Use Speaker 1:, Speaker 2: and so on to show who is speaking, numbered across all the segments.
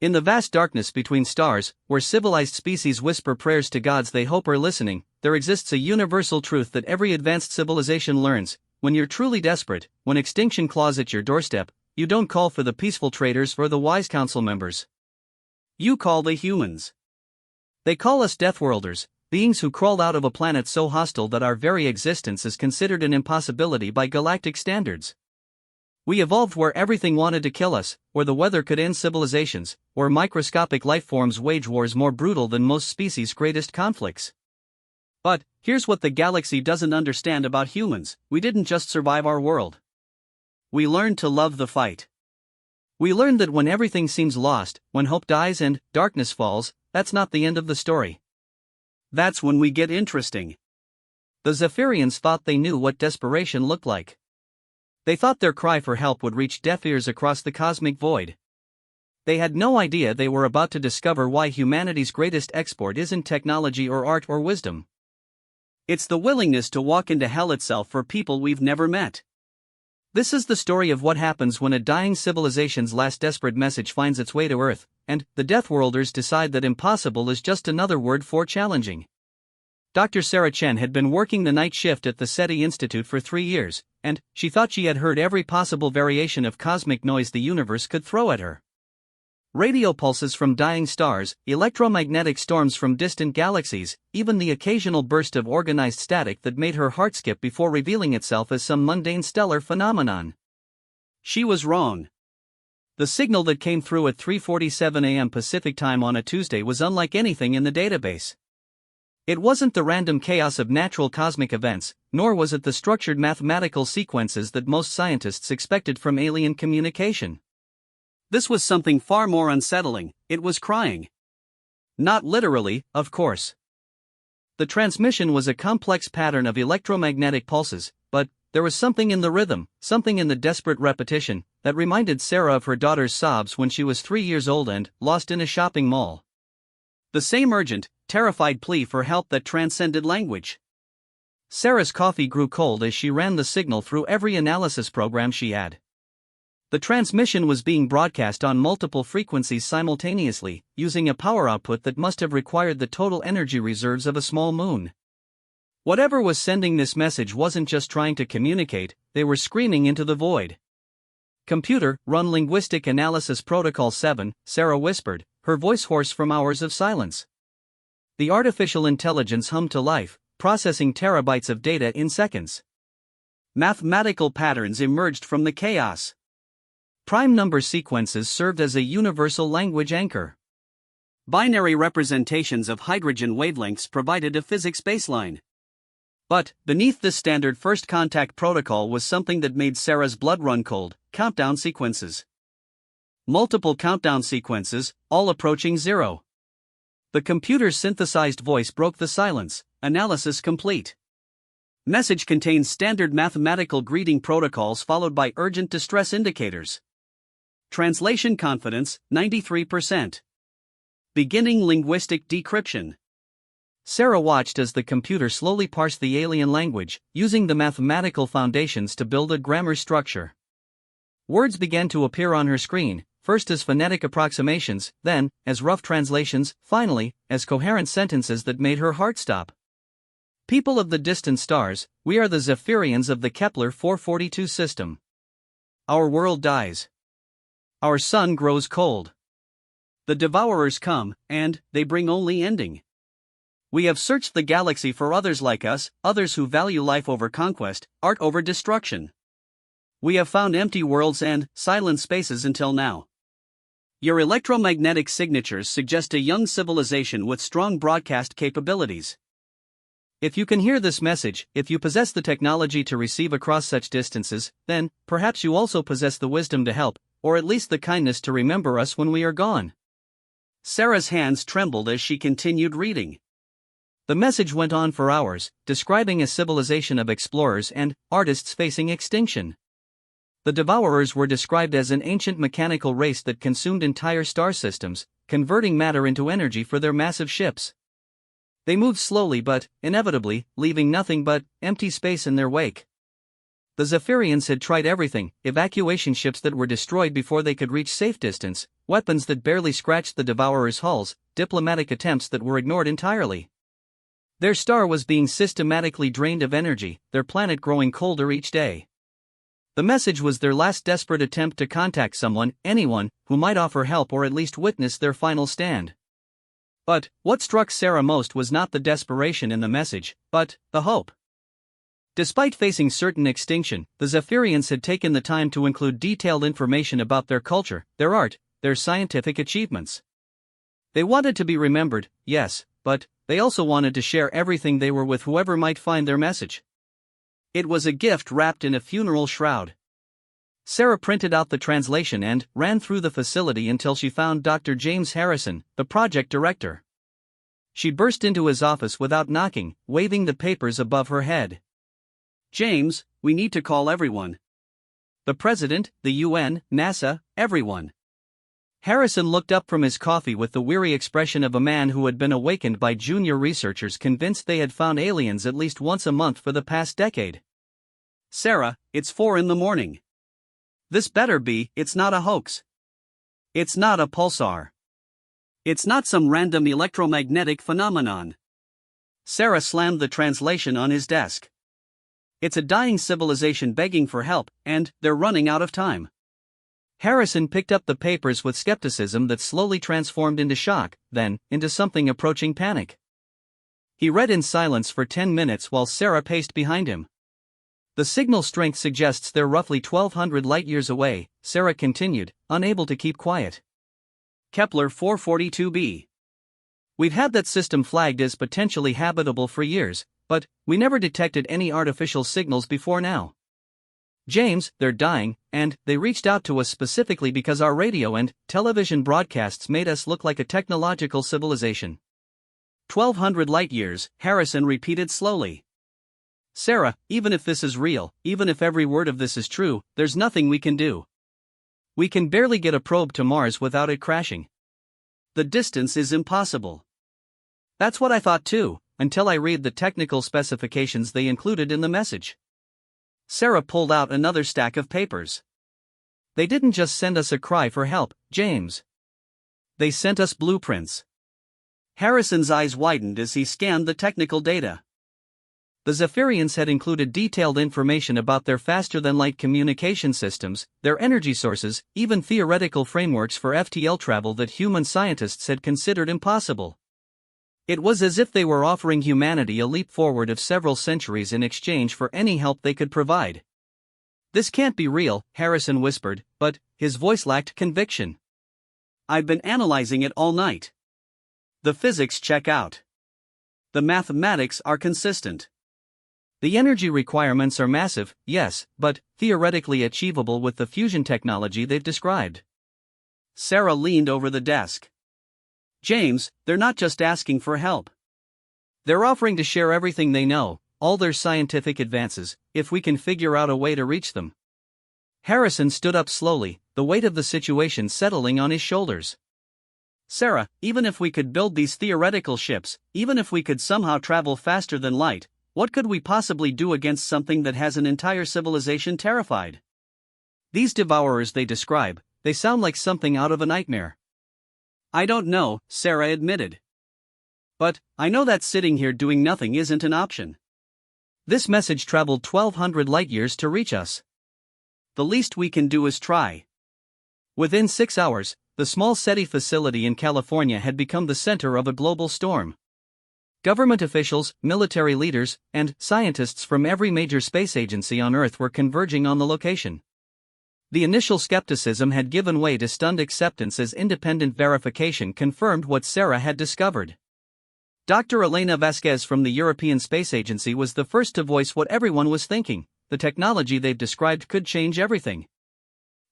Speaker 1: In the vast darkness between stars, where civilized species whisper prayers to gods they hope are listening, there exists a universal truth that every advanced civilization learns: when you're truly desperate, when extinction claws at your doorstep, you don't call for the peaceful traders or the wise council members. You call the humans. They call us Deathworlders, beings who crawled out of a planet so hostile that our very existence is considered an impossibility by galactic standards. We evolved where everything wanted to kill us, where the weather could end civilizations, where microscopic lifeforms wage wars more brutal than most species' greatest conflicts. But here's what the galaxy doesn't understand about humans: we didn't just survive our world. We learned to love the fight. We learned that when everything seems lost, when hope dies and darkness falls, that's not the end of the story. That's when we get interesting. The Zephyrians thought they knew what desperation looked like. They thought their cry for help would reach deaf ears across the cosmic void. They had no idea they were about to discover why humanity's greatest export isn't technology or art or wisdom. It's the willingness to walk into hell itself for people we've never met. This is the story of what happens when a dying civilization's last desperate message finds its way to Earth, and the Deathworlders decide that impossible is just another word for challenging. Dr. Sarah Chen had been working the night shift at the SETI Institute for 3 years, and she thought she had heard every possible variation of cosmic noise the universe could throw at her. Radio pulses from dying stars, electromagnetic storms from distant galaxies, even the occasional burst of organized static that made her heart skip before revealing itself as some mundane stellar phenomenon. She was wrong. The signal that came through at 3:47 a.m. Pacific time on a Tuesday was unlike anything in the database. It wasn't the random chaos of natural cosmic events, nor was it the structured mathematical sequences that most scientists expected from alien communication. This was something far more unsettling: it was crying. Not literally, of course. The transmission was a complex pattern of electromagnetic pulses, but there was something in the rhythm, something in the desperate repetition, that reminded Sarah of her daughter's sobs when she was 3 years old and lost in a shopping mall. The same urgent, terrified plea for help that transcended language. Sarah's coffee grew cold as she ran the signal through every analysis program she had. The transmission was being broadcast on multiple frequencies simultaneously, using a power output that must have required the total energy reserves of a small moon. Whatever was sending this message wasn't just trying to communicate, they were screaming into the void. "Computer, run Linguistic Analysis Protocol 7, Sarah whispered, her voice hoarse from hours of silence. The artificial intelligence hummed to life, processing terabytes of data in seconds. Mathematical patterns emerged from the chaos. Prime number sequences served as a universal language anchor. Binary representations of hydrogen wavelengths provided a physics baseline. But beneath this standard first contact protocol was something that made Sarah's blood run cold: countdown sequences. Multiple countdown sequences, all approaching zero. The computer's synthesized voice broke the silence. Analysis complete. Message contains standard mathematical greeting protocols followed by urgent distress indicators. Translation confidence, 93%. Beginning linguistic decryption. Sarah watched as the computer slowly parsed the alien language, using the mathematical foundations to build a grammar structure. Words began to appear on her screen, first as phonetic approximations, then as rough translations, finally as coherent sentences that made her heart stop. People of the distant stars, we are the Zephyrians of the Kepler 442 system. Our world dies. Our sun grows cold. The devourers come, and they bring only ending. We have searched the galaxy for others like us, others who value life over conquest, art over destruction. We have found empty worlds and silent spaces until now. Your electromagnetic signatures suggest a young civilization with strong broadcast capabilities. If you can hear this message, if you possess the technology to receive across such distances, then perhaps you also possess the wisdom to help, or at least the kindness to remember us when we are gone. Sarah's hands trembled as she continued reading. The message went on for hours, describing a civilization of explorers and artists facing extinction. The Devourers were described as an ancient mechanical race that consumed entire star systems, converting matter into energy for their massive ships. They moved slowly but inevitably, leaving nothing but empty space in their wake. The Zephyrians had tried everything: evacuation ships that were destroyed before they could reach safe distance, weapons that barely scratched the Devourers' hulls, diplomatic attempts that were ignored entirely. Their star was being systematically drained of energy, their planet growing colder each day. The message was their last desperate attempt to contact someone, anyone, who might offer help or at least witness their final stand. But what struck Sarah most was not the desperation in the message, but the hope. Despite facing certain extinction, the Zephyrians had taken the time to include detailed information about their culture, their art, their scientific achievements. They wanted to be remembered, yes, but they also wanted to share everything they were with whoever might find their message. It was a gift wrapped in a funeral shroud. Sarah printed out the translation and ran through the facility until she found Dr. James Harrison, the project director. She burst into his office without knocking, waving the papers above her head. "James, we need to call everyone. The president, the UN, NASA, everyone." Harrison looked up from his coffee with the weary expression of a man who had been awakened by junior researchers convinced they had found aliens at least once a month for the past decade. "Sarah, it's 4 a.m. This better be, it's not a hoax. It's not a pulsar. It's not some random electromagnetic phenomenon." Sarah slammed the translation on his desk. "It's a dying civilization begging for help, and they're running out of time." Harrison picked up the papers with skepticism that slowly transformed into shock, then into something approaching panic. He read in silence for 10 minutes while Sarah paced behind him. "The signal strength suggests they're roughly 1,200 light-years away," Sarah continued, unable to keep quiet. "Kepler 442b. We've had that system flagged as potentially habitable for years, but we never detected any artificial signals before now. James, they're dying, and they reached out to us specifically because our radio and television broadcasts made us look like a technological civilization." 1,200 light-years, Harrison repeated slowly. "Sarah, even if this is real, even if every word of this is true, there's nothing we can do. We can barely get a probe to Mars without it crashing. The distance is impossible." "That's what I thought too, until I read the technical specifications they included in the message." Sarah pulled out another stack of papers. "They didn't just send us a cry for help, James. They sent us blueprints." Harrison's eyes widened as he scanned the technical data. The Zephyrians had included detailed information about their faster-than-light communication systems, their energy sources, even theoretical frameworks for FTL travel that human scientists had considered impossible. It was as if they were offering humanity a leap forward of several centuries in exchange for any help they could provide. "This can't be real," Harrison whispered, but his voice lacked conviction. "I've been analyzing it all night. The physics check out. The mathematics are consistent. The energy requirements are massive, yes, but theoretically achievable with the fusion technology they've described." Sarah leaned over the desk. "James, they're not just asking for help. They're offering to share everything they know, all their scientific advances, if we can figure out a way to reach them." Harrison stood up slowly, the weight of the situation settling on his shoulders. "Sarah, even if we could build these theoretical ships, even if we could somehow travel faster than light, what could we possibly do against something that has an entire civilization terrified? These devourers they describe, they sound like something out of a nightmare." "I don't know," Sarah admitted. "But I know that sitting here doing nothing isn't an option. This message traveled 1,200 light-years to reach us. The least we can do is try." Within 6 hours, the small SETI facility in California had become the center of a global storm. Government officials, military leaders, and scientists from every major space agency on Earth were converging on the location. The initial skepticism had given way to stunned acceptance as independent verification confirmed what Sarah had discovered. Dr. Elena Vasquez from the European Space Agency was the first to voice what everyone was thinking: the technology they've described could change everything.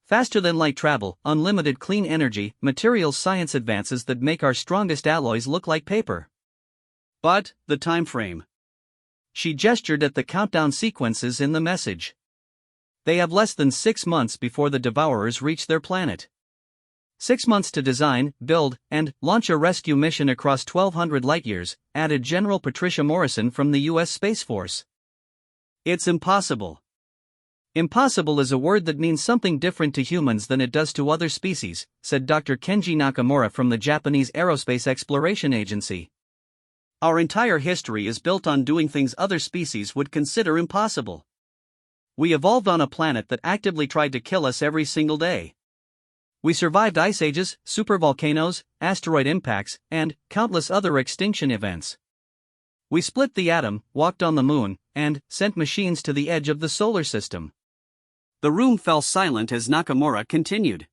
Speaker 1: Faster-than-light travel, unlimited clean energy, materials science advances that make our strongest alloys look like paper. But the time frame. She gestured at the countdown sequences in the message. They have less than 6 months before the Devourers reach their planet. 6 months to design, build, and launch a rescue mission across 1,200 light-years, added General Patricia Morrison from the U.S. Space Force. "It's impossible." Impossible is a word that means something different to humans than it does to other species, said Dr. Kenji Nakamura from the Japanese Aerospace Exploration Agency. Our entire history is built on doing things other species would consider impossible. We evolved on a planet that actively tried to kill us every single day. We survived ice ages, supervolcanoes, asteroid impacts, and countless other extinction events. We split the atom, walked on the moon, and sent machines to the edge of the solar system. The room fell silent as Nakamura continued.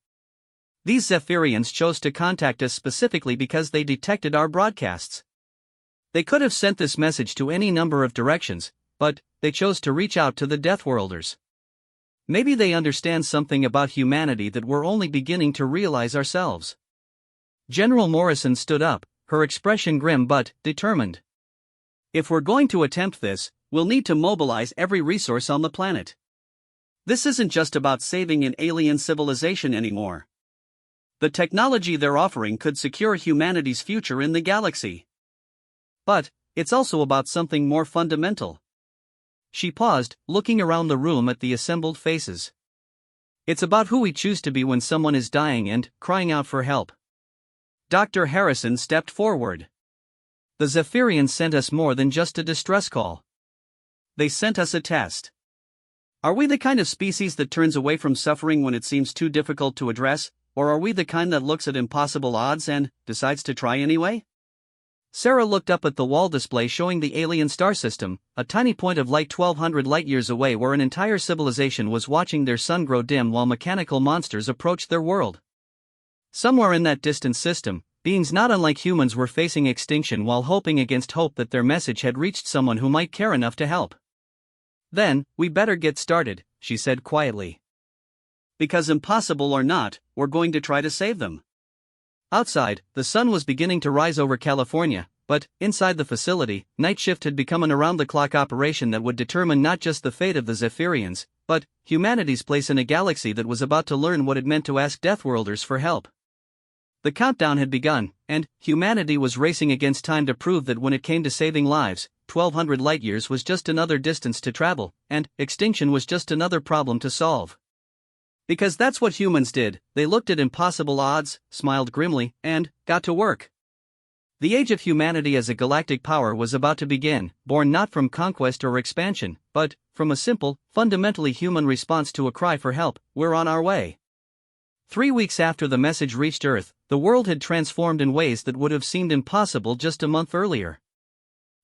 Speaker 1: These Zephyrians chose to contact us specifically because they detected our broadcasts. They could have sent this message to any number of directions, but they chose to reach out to the Deathworlders. Maybe they understand something about humanity that we're only beginning to realize ourselves. General Morrison stood up, her expression grim but determined. If we're going to attempt this, we'll need to mobilize every resource on the planet. This isn't just about saving an alien civilization anymore. The technology they're offering could secure humanity's future in the galaxy. But it's also about something more fundamental. She paused, looking around the room at the assembled faces. It's about who we choose to be when someone is dying and crying out for help. Dr. Harrison stepped forward. The Zephyrians sent us more than just a distress call. They sent us a test. Are we the kind of species that turns away from suffering when it seems too difficult to address, or are we the kind that looks at impossible odds and decides to try anyway? Sarah looked up at the wall display showing the alien star system, a tiny point of light 1,200 light-years away where an entire civilization was watching their sun grow dim while mechanical monsters approached their world. Somewhere in that distant system, beings not unlike humans were facing extinction while hoping against hope that their message had reached someone who might care enough to help. Then, we better get started, she said quietly. Because impossible or not, we're going to try to save them. Outside, the sun was beginning to rise over California, but, inside the facility, night shift had become an around-the-clock operation that would determine not just the fate of the Zephyrians, but humanity's place in a galaxy that was about to learn what it meant to ask Deathworlders for help. The countdown had begun, and humanity was racing against time to prove that when it came to saving lives, 1,200 light-years was just another distance to travel, and extinction was just another problem to solve. Because that's what humans did, they looked at impossible odds, smiled grimly, and got to work. The age of humanity as a galactic power was about to begin, born not from conquest or expansion, but from a simple, fundamentally human response to a cry for help. We're on our way. 3 weeks after the message reached Earth, the world had transformed in ways that would have seemed impossible just a month earlier.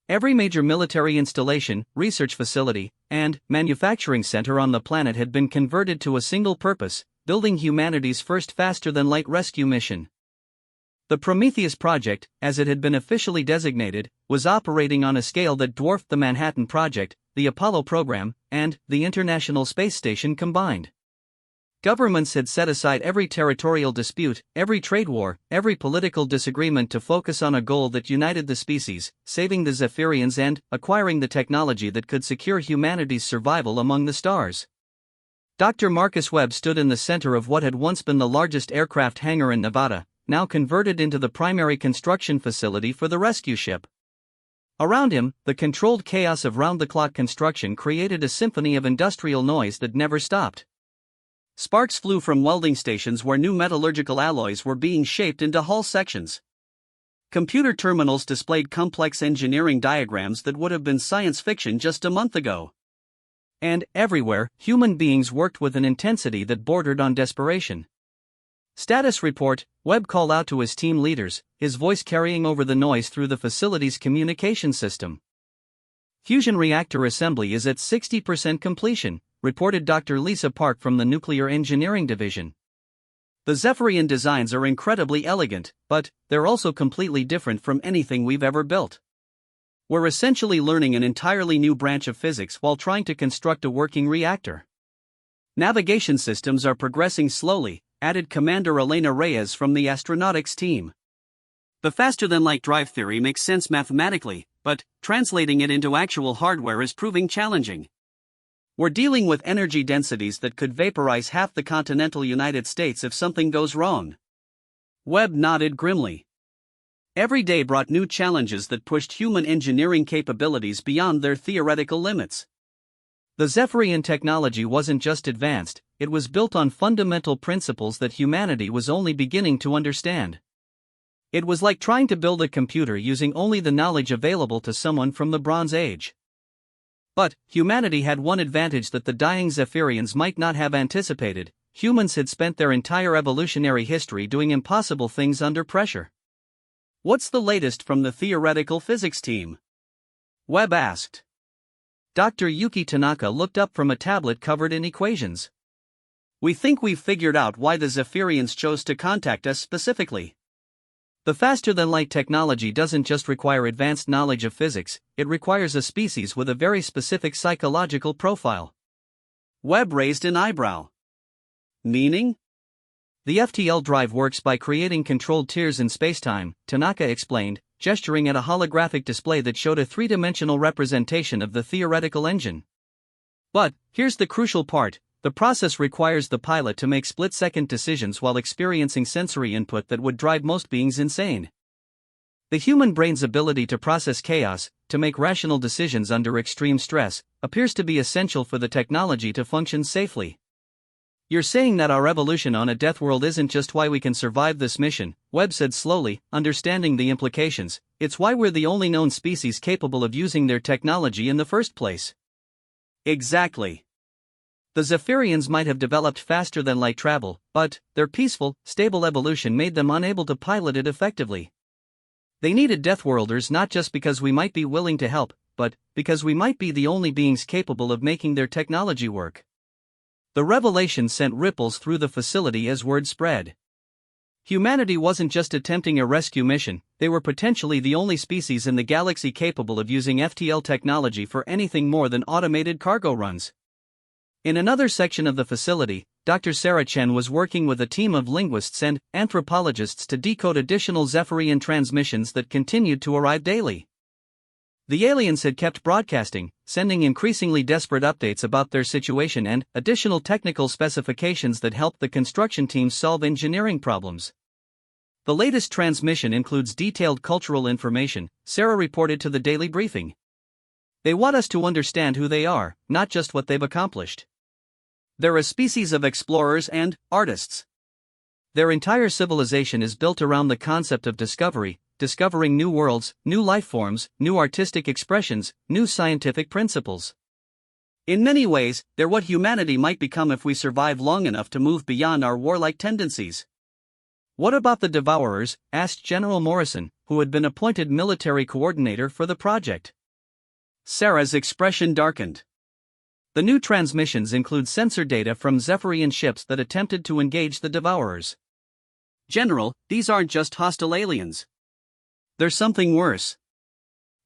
Speaker 1: Every major military installation, research facility, and manufacturing center on the planet had been converted to a single purpose: building humanity's first faster-than-light rescue mission. The Prometheus Project, as it had been officially designated, was operating on a scale that dwarfed the Manhattan Project, the Apollo program, and the International Space Station combined. Governments had set aside every territorial dispute, every trade war, every political disagreement to focus on a goal that united the species: saving the Zephyrians and acquiring the technology that could secure humanity's survival among the stars. Dr. Marcus Webb stood in the center of what had once been the largest aircraft hangar in Nevada, now converted into the primary construction facility for the rescue ship. Around him, the controlled chaos of round-the-clock construction created a symphony of industrial noise that never stopped. Sparks flew from welding stations where new metallurgical alloys were being shaped into hull sections. Computer terminals displayed complex engineering diagrams that would have been science fiction just a month ago. And, everywhere, human beings worked with an intensity that bordered on desperation. Status report, Webb called out to his team leaders, his voice carrying over the noise through the facility's communication system. Fusion reactor assembly is at 60% completion, reported Dr. Lisa Park from the Nuclear Engineering Division. The Zephyrian designs are incredibly elegant, but they're also completely different from anything we've ever built. We're essentially learning an entirely new branch of physics while trying to construct a working reactor. Navigation systems are progressing slowly, added Commander Elena Reyes from the astronautics team. The faster-than-light drive theory makes sense mathematically, but translating it into actual hardware is proving challenging. We're dealing with energy densities that could vaporize half the continental United States if something goes wrong. Webb nodded grimly. Every day brought new challenges that pushed human engineering capabilities beyond their theoretical limits. The Zephyrian technology wasn't just advanced, it was built on fundamental principles that humanity was only beginning to understand. It was like trying to build a computer using only the knowledge available to someone from the Bronze Age. But humanity had one advantage that the dying Zephyrians might not have anticipated: humans had spent their entire evolutionary history doing impossible things under pressure. "What's the latest from the theoretical physics team?" Webb asked. Dr. Yuki Tanaka looked up from a tablet covered in equations. "We think we've figured out why the Zephyrians chose to contact us specifically. The faster-than-light technology doesn't just require advanced knowledge of physics, it requires a species with a very specific psychological profile." Webb raised an eyebrow. "Meaning?" "The FTL drive works by creating controlled tears in spacetime," Tanaka explained, gesturing at a holographic display that showed a three-dimensional representation of the theoretical engine. "But here's the crucial part. The process requires the pilot to make split-second decisions while experiencing sensory input that would drive most beings insane. The human brain's ability to process chaos, to make rational decisions under extreme stress, appears to be essential for the technology to function safely." "You're saying that our evolution on a death world isn't just why we can survive this mission," Webb said slowly, understanding the implications. "It's why we're the only known species capable of using their technology in the first place." "Exactly. The Zephyrians might have developed faster-than-light travel, but their peaceful, stable evolution made them unable to pilot it effectively. They needed Deathworlders not just because we might be willing to help, but because we might be the only beings capable of making their technology work." The revelation sent ripples through the facility as word spread. Humanity wasn't just attempting a rescue mission, they were potentially the only species in the galaxy capable of using FTL technology for anything more than automated cargo runs. In another section of the facility, Dr. Sarah Chen was working with a team of linguists and anthropologists to decode additional Zephyrian transmissions that continued to arrive daily. The aliens had kept broadcasting, sending increasingly desperate updates about their situation and additional technical specifications that helped the construction teams solve engineering problems. "The latest transmission includes detailed cultural information," Sarah reported to the daily briefing. "They want us to understand who they are, not just what they've accomplished. They're a species of explorers and artists. Their entire civilization is built around the concept of discovery, discovering new worlds, new life forms, new artistic expressions, new scientific principles. In many ways, they're what humanity might become if we survive long enough to move beyond our warlike tendencies." "What about the Devourers?" asked General Morrison, who had been appointed military coordinator for the project. Sarah's expression darkened. "The new transmissions include sensor data from Zephyrian ships that attempted to engage the Devourers. General, these aren't just hostile aliens. There's something worse.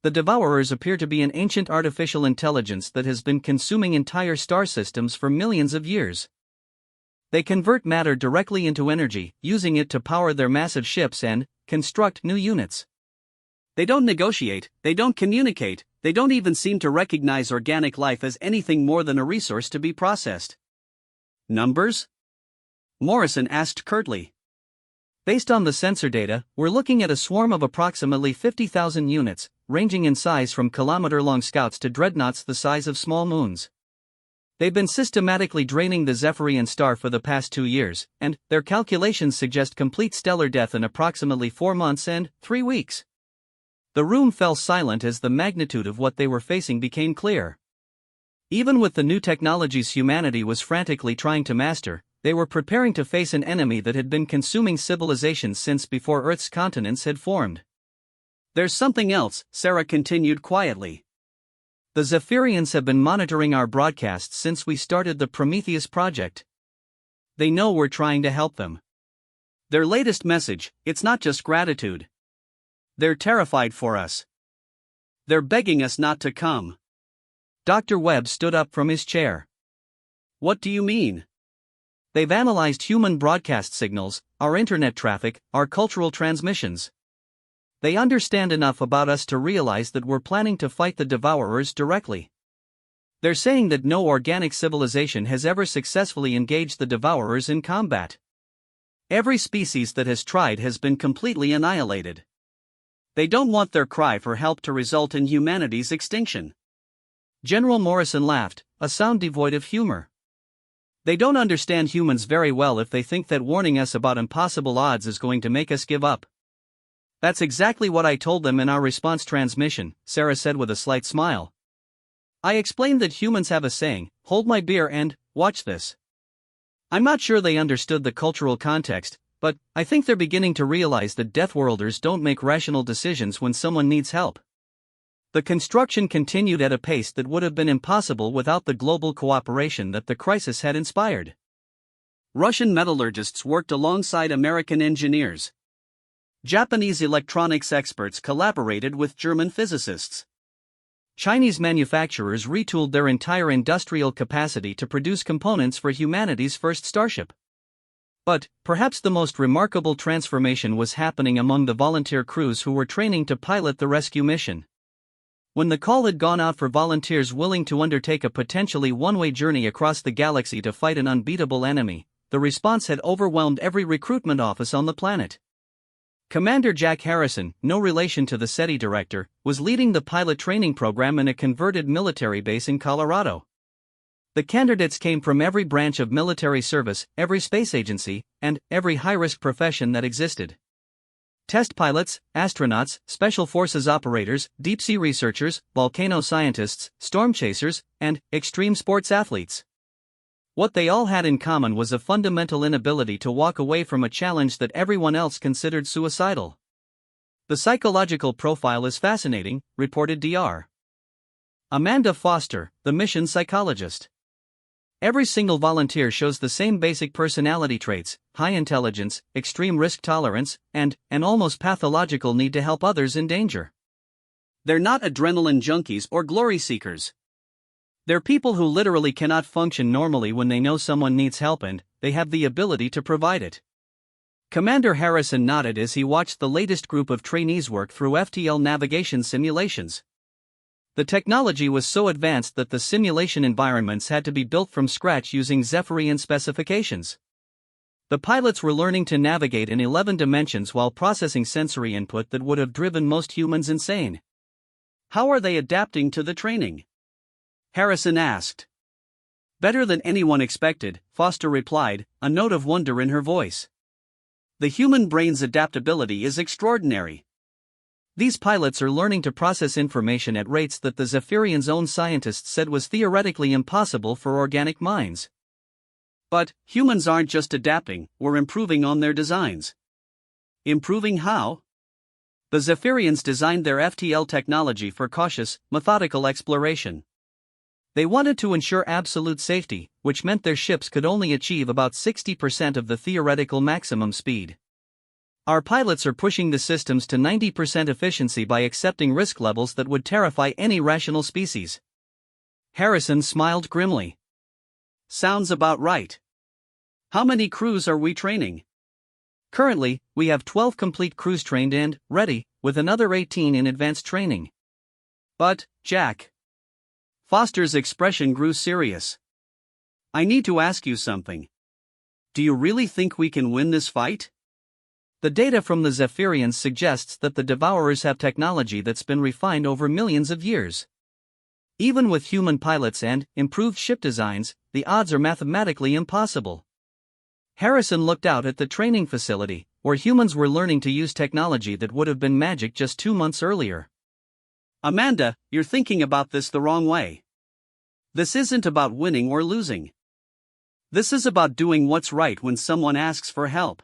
Speaker 1: The Devourers appear to be an ancient artificial intelligence that has been consuming entire star systems for millions of years. They convert matter directly into energy, using it to power their massive ships and construct new units. They don't negotiate, they don't communicate, they don't even seem to recognize organic life as anything more than a resource to be processed." "Numbers?" Morrison asked curtly. "Based on the sensor data, we're looking at a swarm of approximately 50,000 units, ranging in size from kilometer-long scouts to dreadnoughts the size of small moons. They've been systematically draining the Zephyrian star for the past 2 years, and their calculations suggest complete stellar death in approximately 4 months and 3 weeks." The room fell silent as the magnitude of what they were facing became clear. Even with the new technologies humanity was frantically trying to master, they were preparing to face an enemy that had been consuming civilizations since before Earth's continents had formed. "There's something else," Sarah continued quietly. "The Zephyrians have been monitoring our broadcasts since we started the Prometheus project. They know we're trying to help them. Their latest message, it's not just gratitude. They're terrified for us. They're begging us not to come." Dr. Webb stood up from his chair. "What do you mean?" "They've analyzed human broadcast signals, our internet traffic, our cultural transmissions. They understand enough about us to realize that we're planning to fight the Devourers directly. They're saying that no organic civilization has ever successfully engaged the Devourers in combat. Every species that has tried has been completely annihilated. They don't want their cry for help to result in humanity's extinction." General Morrison laughed, a sound devoid of humor. They don't understand humans very well if they think that warning us about impossible odds is going to make us give up. That's exactly what I told them in our response transmission, Sarah said with a slight smile. I explained that humans have a saying, hold my beer and, watch this. I'm not sure they understood the cultural context, but I think they're beginning to realize that Deathworlders don't make rational decisions when someone needs help. The construction continued at a pace that would have been impossible without the global cooperation that the crisis had inspired. Russian metallurgists worked alongside American engineers. Japanese electronics experts collaborated with German physicists. Chinese manufacturers retooled their entire industrial capacity to produce components for humanity's first starship. But, perhaps the most remarkable transformation was happening among the volunteer crews who were training to pilot the rescue mission. When the call had gone out for volunteers willing to undertake a potentially one-way journey across the galaxy to fight an unbeatable enemy, the response had overwhelmed every recruitment office on the planet. Commander Jack Harrison, no relation to the SETI director, was leading the pilot training program in a converted military base in Colorado. The candidates came from every branch of military service, every space agency, and every high-risk profession that existed. Test pilots, astronauts, special forces operators, deep-sea researchers, volcano scientists, storm chasers, and extreme sports athletes. What they all had in common was a fundamental inability to walk away from a challenge that everyone else considered suicidal. The psychological profile is fascinating, reported Dr. Amanda Foster, the mission psychologist. Every single volunteer shows the same basic personality traits: high intelligence, extreme risk tolerance, and an almost pathological need to help others in danger. They're not adrenaline junkies or glory seekers. They're people who literally cannot function normally when they know someone needs help and they have the ability to provide it. Commander Harrison nodded as he watched the latest group of trainees work through FTL navigation simulations. The technology was so advanced that the simulation environments had to be built from scratch using Zephyrian specifications. The pilots were learning to navigate in 11 dimensions while processing sensory input that would have driven most humans insane. How are they adapting to the training? Harrison asked. Better than anyone expected, Foster replied, a note of wonder in her voice. The human brain's adaptability is extraordinary. These pilots are learning to process information at rates that the Zephyrian's own scientists said was theoretically impossible for organic minds. But humans aren't just adapting, we're improving on their designs. Improving how? The Zephyrians designed their FTL technology for cautious, methodical exploration. They wanted to ensure absolute safety, which meant their ships could only achieve about 60% of the theoretical maximum speed. Our pilots are pushing the systems to 90% efficiency by accepting risk levels that would terrify any rational species. Harrison smiled grimly. Sounds about right. How many crews are we training? Currently, we have 12 complete crews trained and ready, with another 18 in advanced training. But, Jack. Foster's expression grew serious. I need to ask you something. Do you really think we can win this fight? The data from the Zephyrians suggests that the Devourers have technology that's been refined over millions of years. Even with human pilots and improved ship designs, the odds are mathematically impossible. Harrison looked out at the training facility, where humans were learning to use technology that would have been magic just 2 months earlier. Amanda, you're thinking about this the wrong way. This isn't about winning or losing. This is about doing what's right when someone asks for help.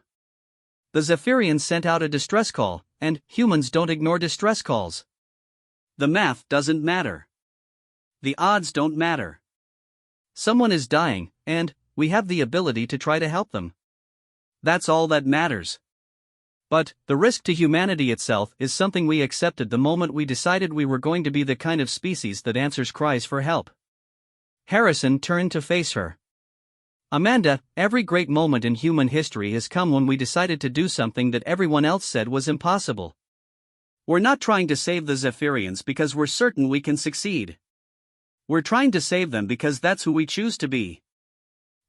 Speaker 1: The Zephyrians sent out a distress call, and humans don't ignore distress calls. The math doesn't matter. The odds don't matter. Someone is dying, and we have the ability to try to help them. That's all that matters. But the risk to humanity itself is something we accepted the moment we decided we were going to be the kind of species that answers cries for help. Harrison turned to face her. Amanda, every great moment in human history has come when we decided to do something that everyone else said was impossible. We're not trying to save the Zephyrians because we're certain we can succeed. We're trying to save them because that's who we choose to be.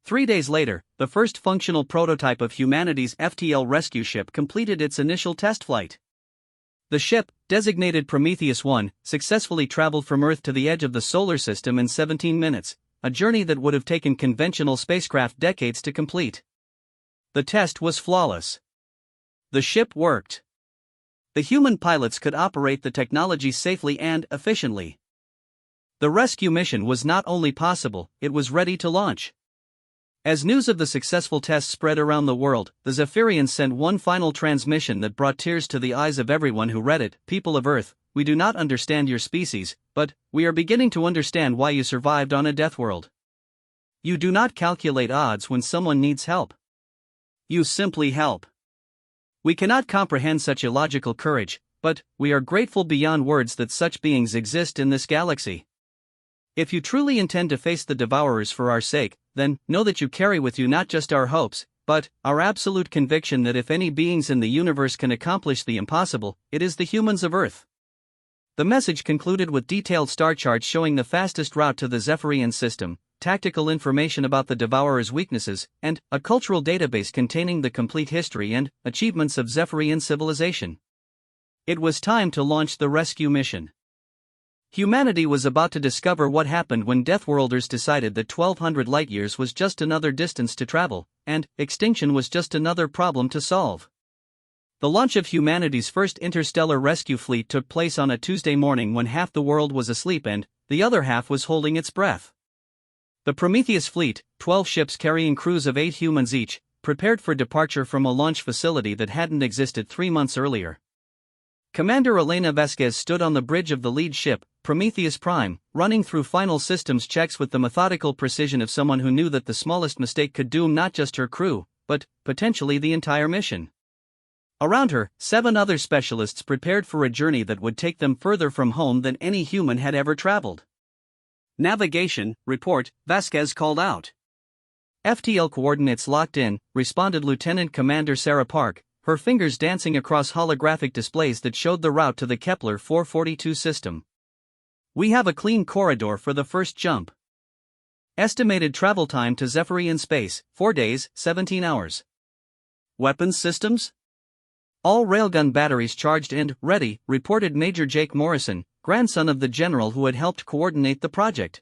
Speaker 1: 3 days later, the first functional prototype of humanity's FTL rescue ship completed its initial test flight. The ship, designated Prometheus 1, successfully traveled from Earth to the edge of the solar system in 17 minutes, a journey that would have taken conventional spacecraft decades to complete. The test was flawless. The ship worked. The human pilots could operate the technology safely and efficiently. The rescue mission was not only possible, it was ready to launch. As news of the successful test spread around the world, the Zephyrians sent one final transmission that brought tears to the eyes of everyone who read it. People of Earth, we do not understand your species, but we are beginning to understand why you survived on a death world. You do not calculate odds when someone needs help. You simply help. We cannot comprehend such illogical courage, but we are grateful beyond words that such beings exist in this galaxy. If you truly intend to face the Devourers for our sake, then know that you carry with you not just our hopes, but our absolute conviction that if any beings in the universe can accomplish the impossible, it is the humans of Earth. The message concluded with detailed star charts showing the fastest route to the Zephyrian system, tactical information about the Devourer's weaknesses, and a cultural database containing the complete history and achievements of Zephyrian civilization. It was time to launch the rescue mission. Humanity was about to discover what happened when Deathworlders decided that 1200 light-years was just another distance to travel, and extinction was just another problem to solve. The launch of humanity's first interstellar rescue fleet took place on a Tuesday morning when half the world was asleep and the other half was holding its breath. The Prometheus fleet, 12 ships carrying crews of 8 humans each, prepared for departure from a launch facility that hadn't existed 3 months earlier. Commander Elena Vasquez stood on the bridge of the lead ship, Prometheus Prime, running through final systems checks with the methodical precision of someone who knew that the smallest mistake could doom not just her crew, but potentially the entire mission. Around her, 7 other specialists prepared for a journey that would take them further from home than any human had ever traveled. Navigation, report, Vasquez called out. FTL coordinates locked in, responded Lieutenant Commander Sarah Park, her fingers dancing across holographic displays that showed the route to the Kepler 442 system. We have a clean corridor for the first jump. Estimated travel time to Zephyrian space, 4 days, 17 hours. Weapons systems? All railgun batteries charged and ready, reported Major Jake Morrison, grandson of the general who had helped coordinate the project.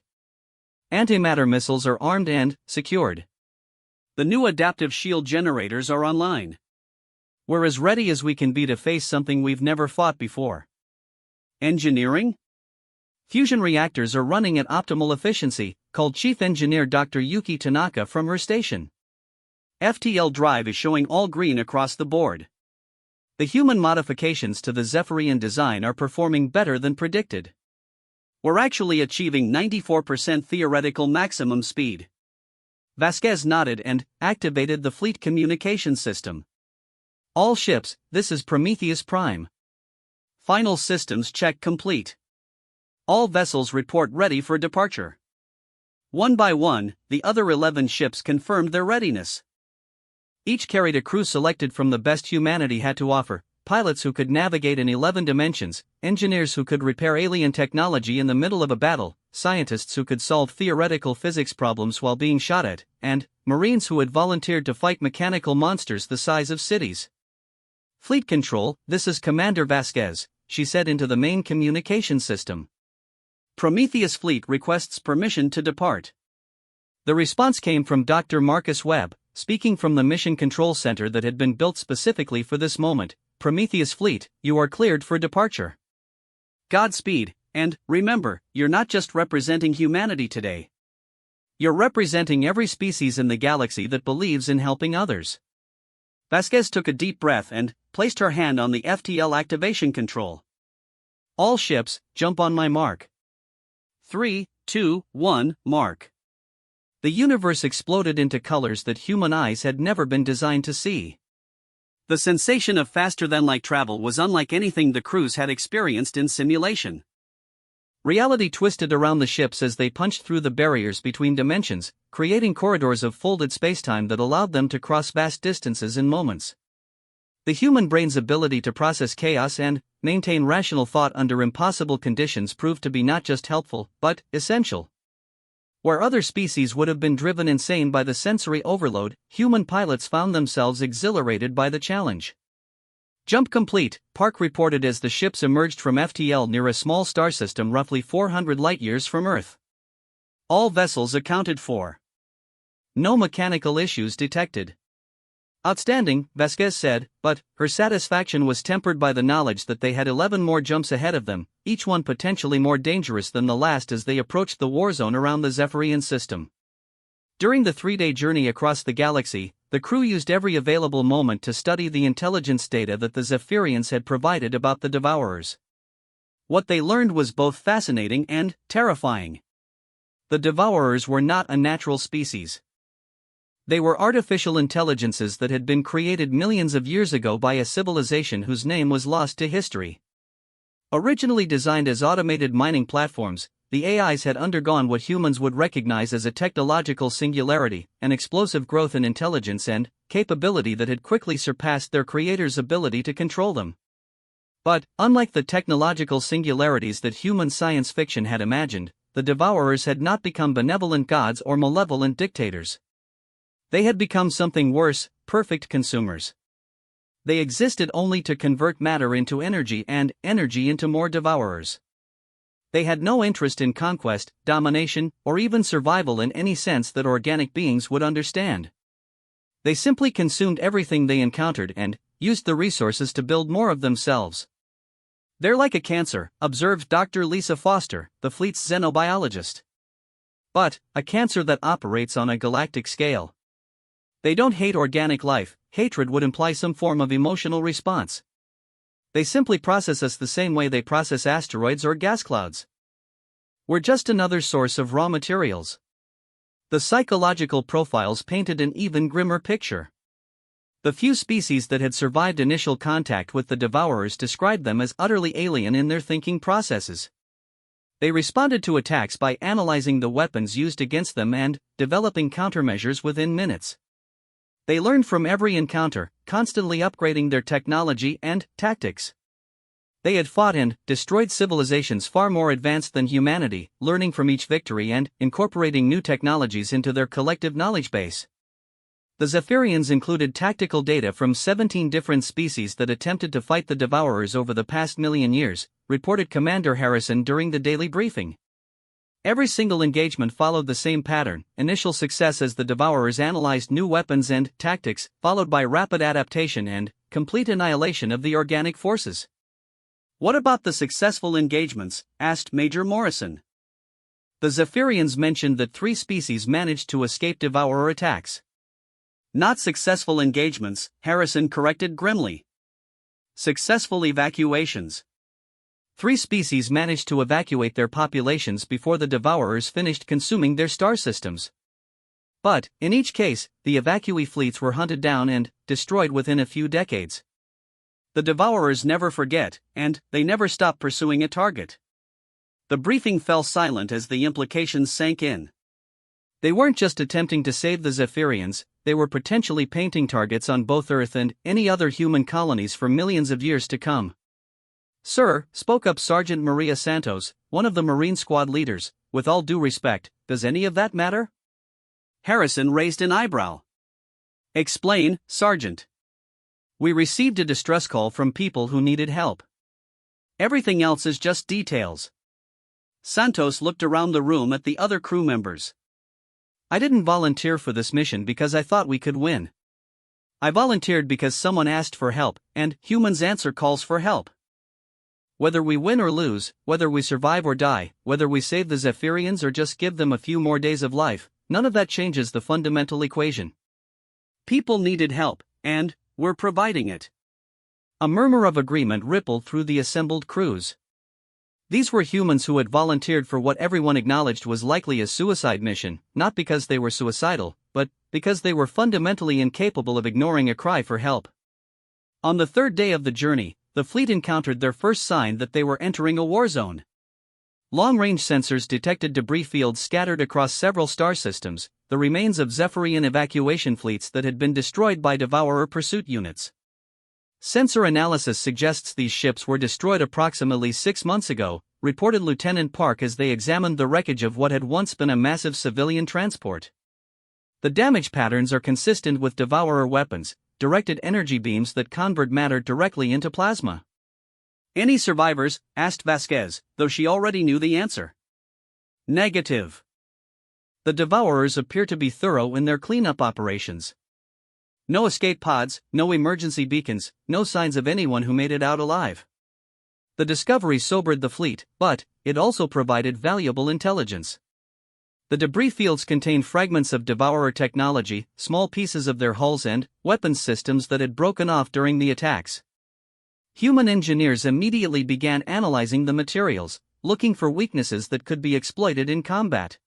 Speaker 1: Antimatter missiles are armed and secured. The new adaptive shield generators are online. We're as ready as we can be to face something we've never fought before. Engineering? Fusion reactors are running at optimal efficiency, called Chief Engineer Dr. Yuki Tanaka from her station. FTL drive is showing all green across the board. The human modifications to the Zephyrian design are performing better than predicted. We're actually achieving 94% theoretical maximum speed. Vasquez nodded and activated the fleet communication system. All ships, this is Prometheus Prime. Final systems check complete. All vessels report ready for departure. One by one, the other 11 ships confirmed their readiness. Each carried a crew selected from the best humanity had to offer, pilots who could navigate in 11 dimensions, engineers who could repair alien technology in the middle of a battle, scientists who could solve theoretical physics problems while being shot at, and Marines who had volunteered to fight mechanical monsters the size of cities. Fleet Control, this is Commander Vasquez, she said into the main communication system. Prometheus Fleet requests permission to depart. The response came from Dr. Marcus Webb, speaking from the Mission Control Center that had been built specifically for this moment. Prometheus Fleet, you are cleared for departure. Godspeed, and remember, you're not just representing humanity today. You're representing every species in the galaxy that believes in helping others. Vasquez took a deep breath and placed her hand on the FTL activation control. All ships, jump on my mark. 3, 2, 1, mark. The universe exploded into colors that human eyes had never been designed to see. The sensation of faster-than-light travel was unlike anything the crews had experienced in simulation. Reality twisted around the ships as they punched through the barriers between dimensions, creating corridors of folded spacetime that allowed them to cross vast distances in moments. The human brain's ability to process chaos and maintain rational thought under impossible conditions proved to be not just helpful, but essential. Where other species would have been driven insane by the sensory overload, human pilots found themselves exhilarated by the challenge. Jump complete, Park reported as the ships emerged from FTL near a small star system roughly 400 light-years from Earth. All vessels accounted for. No mechanical issues detected. Outstanding, Vasquez said, but her satisfaction was tempered by the knowledge that they had 11 more jumps ahead of them, each one potentially more dangerous than the last as they approached the war zone around the Zephyrian system. During the 3-day journey across the galaxy, the crew used every available moment to study the intelligence data that the Zephyrians had provided about the Devourers. What they learned was both fascinating and terrifying. The Devourers were not a natural species. They were artificial intelligences that had been created millions of years ago by a civilization whose name was lost to history. Originally designed as automated mining platforms, the AIs had undergone what humans would recognize as a technological singularity, an explosive growth in intelligence and capability that had quickly surpassed their creators' ability to control them. But, unlike the technological singularities that human science fiction had imagined, the Devourers had not become benevolent gods or malevolent dictators. They had become something worse, perfect consumers. They existed only to convert matter into energy and energy into more Devourers. They had no interest in conquest, domination, or even survival in any sense that organic beings would understand. They simply consumed everything they encountered and used the resources to build more of themselves. They're like a cancer, observed Dr. Lisa Foster, the fleet's xenobiologist. But, a cancer that operates on a galactic scale. They don't hate organic life, hatred would imply some form of emotional response. They simply process us the same way they process asteroids or gas clouds. We're just another source of raw materials. The psychological profiles painted an even grimmer picture. The few species that had survived initial contact with the Devourers described them as utterly alien in their thinking processes. They responded to attacks by analyzing the weapons used against them and developing countermeasures within minutes. They learned from every encounter, constantly upgrading their technology and tactics. They had fought and destroyed civilizations far more advanced than humanity, learning from each victory and incorporating new technologies into their collective knowledge base. The Zephyrians included tactical data from 17 different species that attempted to fight the Devourers over the past million years, reported Commander Harrison during the daily briefing. Every single engagement followed the same pattern: initial success as the Devourers analyzed new weapons and tactics, followed by rapid adaptation and complete annihilation of the organic forces. "What about the successful engagements?" asked Major Morrison. The Zephyrians mentioned that 3 species managed to escape Devourer attacks. "Not successful engagements," Harrison corrected grimly. "Successful evacuations. 3 species managed to evacuate their populations before the Devourers finished consuming their star systems. But, in each case, the evacuee fleets were hunted down and destroyed within a few decades. The Devourers never forget, and they never stop pursuing a target." The briefing fell silent as the implications sank in. They weren't just attempting to save the Zephyrians, they were potentially painting targets on both Earth and any other human colonies for millions of years to come. "Sir," spoke up Sergeant Maria Santos, one of the Marine Squad leaders, "with all due respect, does any of that matter?" Harrison raised an eyebrow. "Explain, Sergeant." "We received a distress call from people who needed help. Everything else is just details." Santos looked around the room at the other crew members. "I didn't volunteer for this mission because I thought we could win. I volunteered because someone asked for help, and humans answer calls for help. Whether we win or lose, whether we survive or die, whether we save the Zephyrians or just give them a few more days of life, none of that changes the fundamental equation. People needed help, and we're providing it." A murmur of agreement rippled through the assembled crews. These were humans who had volunteered for what everyone acknowledged was likely a suicide mission, not because they were suicidal, but because they were fundamentally incapable of ignoring a cry for help. On the 3rd day of the journey, the fleet encountered their first sign that they were entering a war zone. Long-range sensors detected debris fields scattered across several star systems, the remains of Zephyrian evacuation fleets that had been destroyed by Devourer pursuit units. Sensor analysis suggests these ships were destroyed approximately 6 months ago, reported Lieutenant Park as they examined the wreckage of what had once been a massive civilian transport. The damage patterns are consistent with Devourer weapons, directed energy beams that convert matter directly into plasma. "Any survivors?" asked Vasquez, though she already knew the answer. "Negative." The Devourers appear to be thorough in their cleanup operations. No escape pods, no emergency beacons, no signs of anyone who made it out alive. The discovery sobered the fleet, but it also provided valuable intelligence. The debris fields contained fragments of Devourer technology, small pieces of their hulls and weapons systems that had broken off during the attacks. Human engineers immediately began analyzing the materials, looking for weaknesses that could be exploited in combat.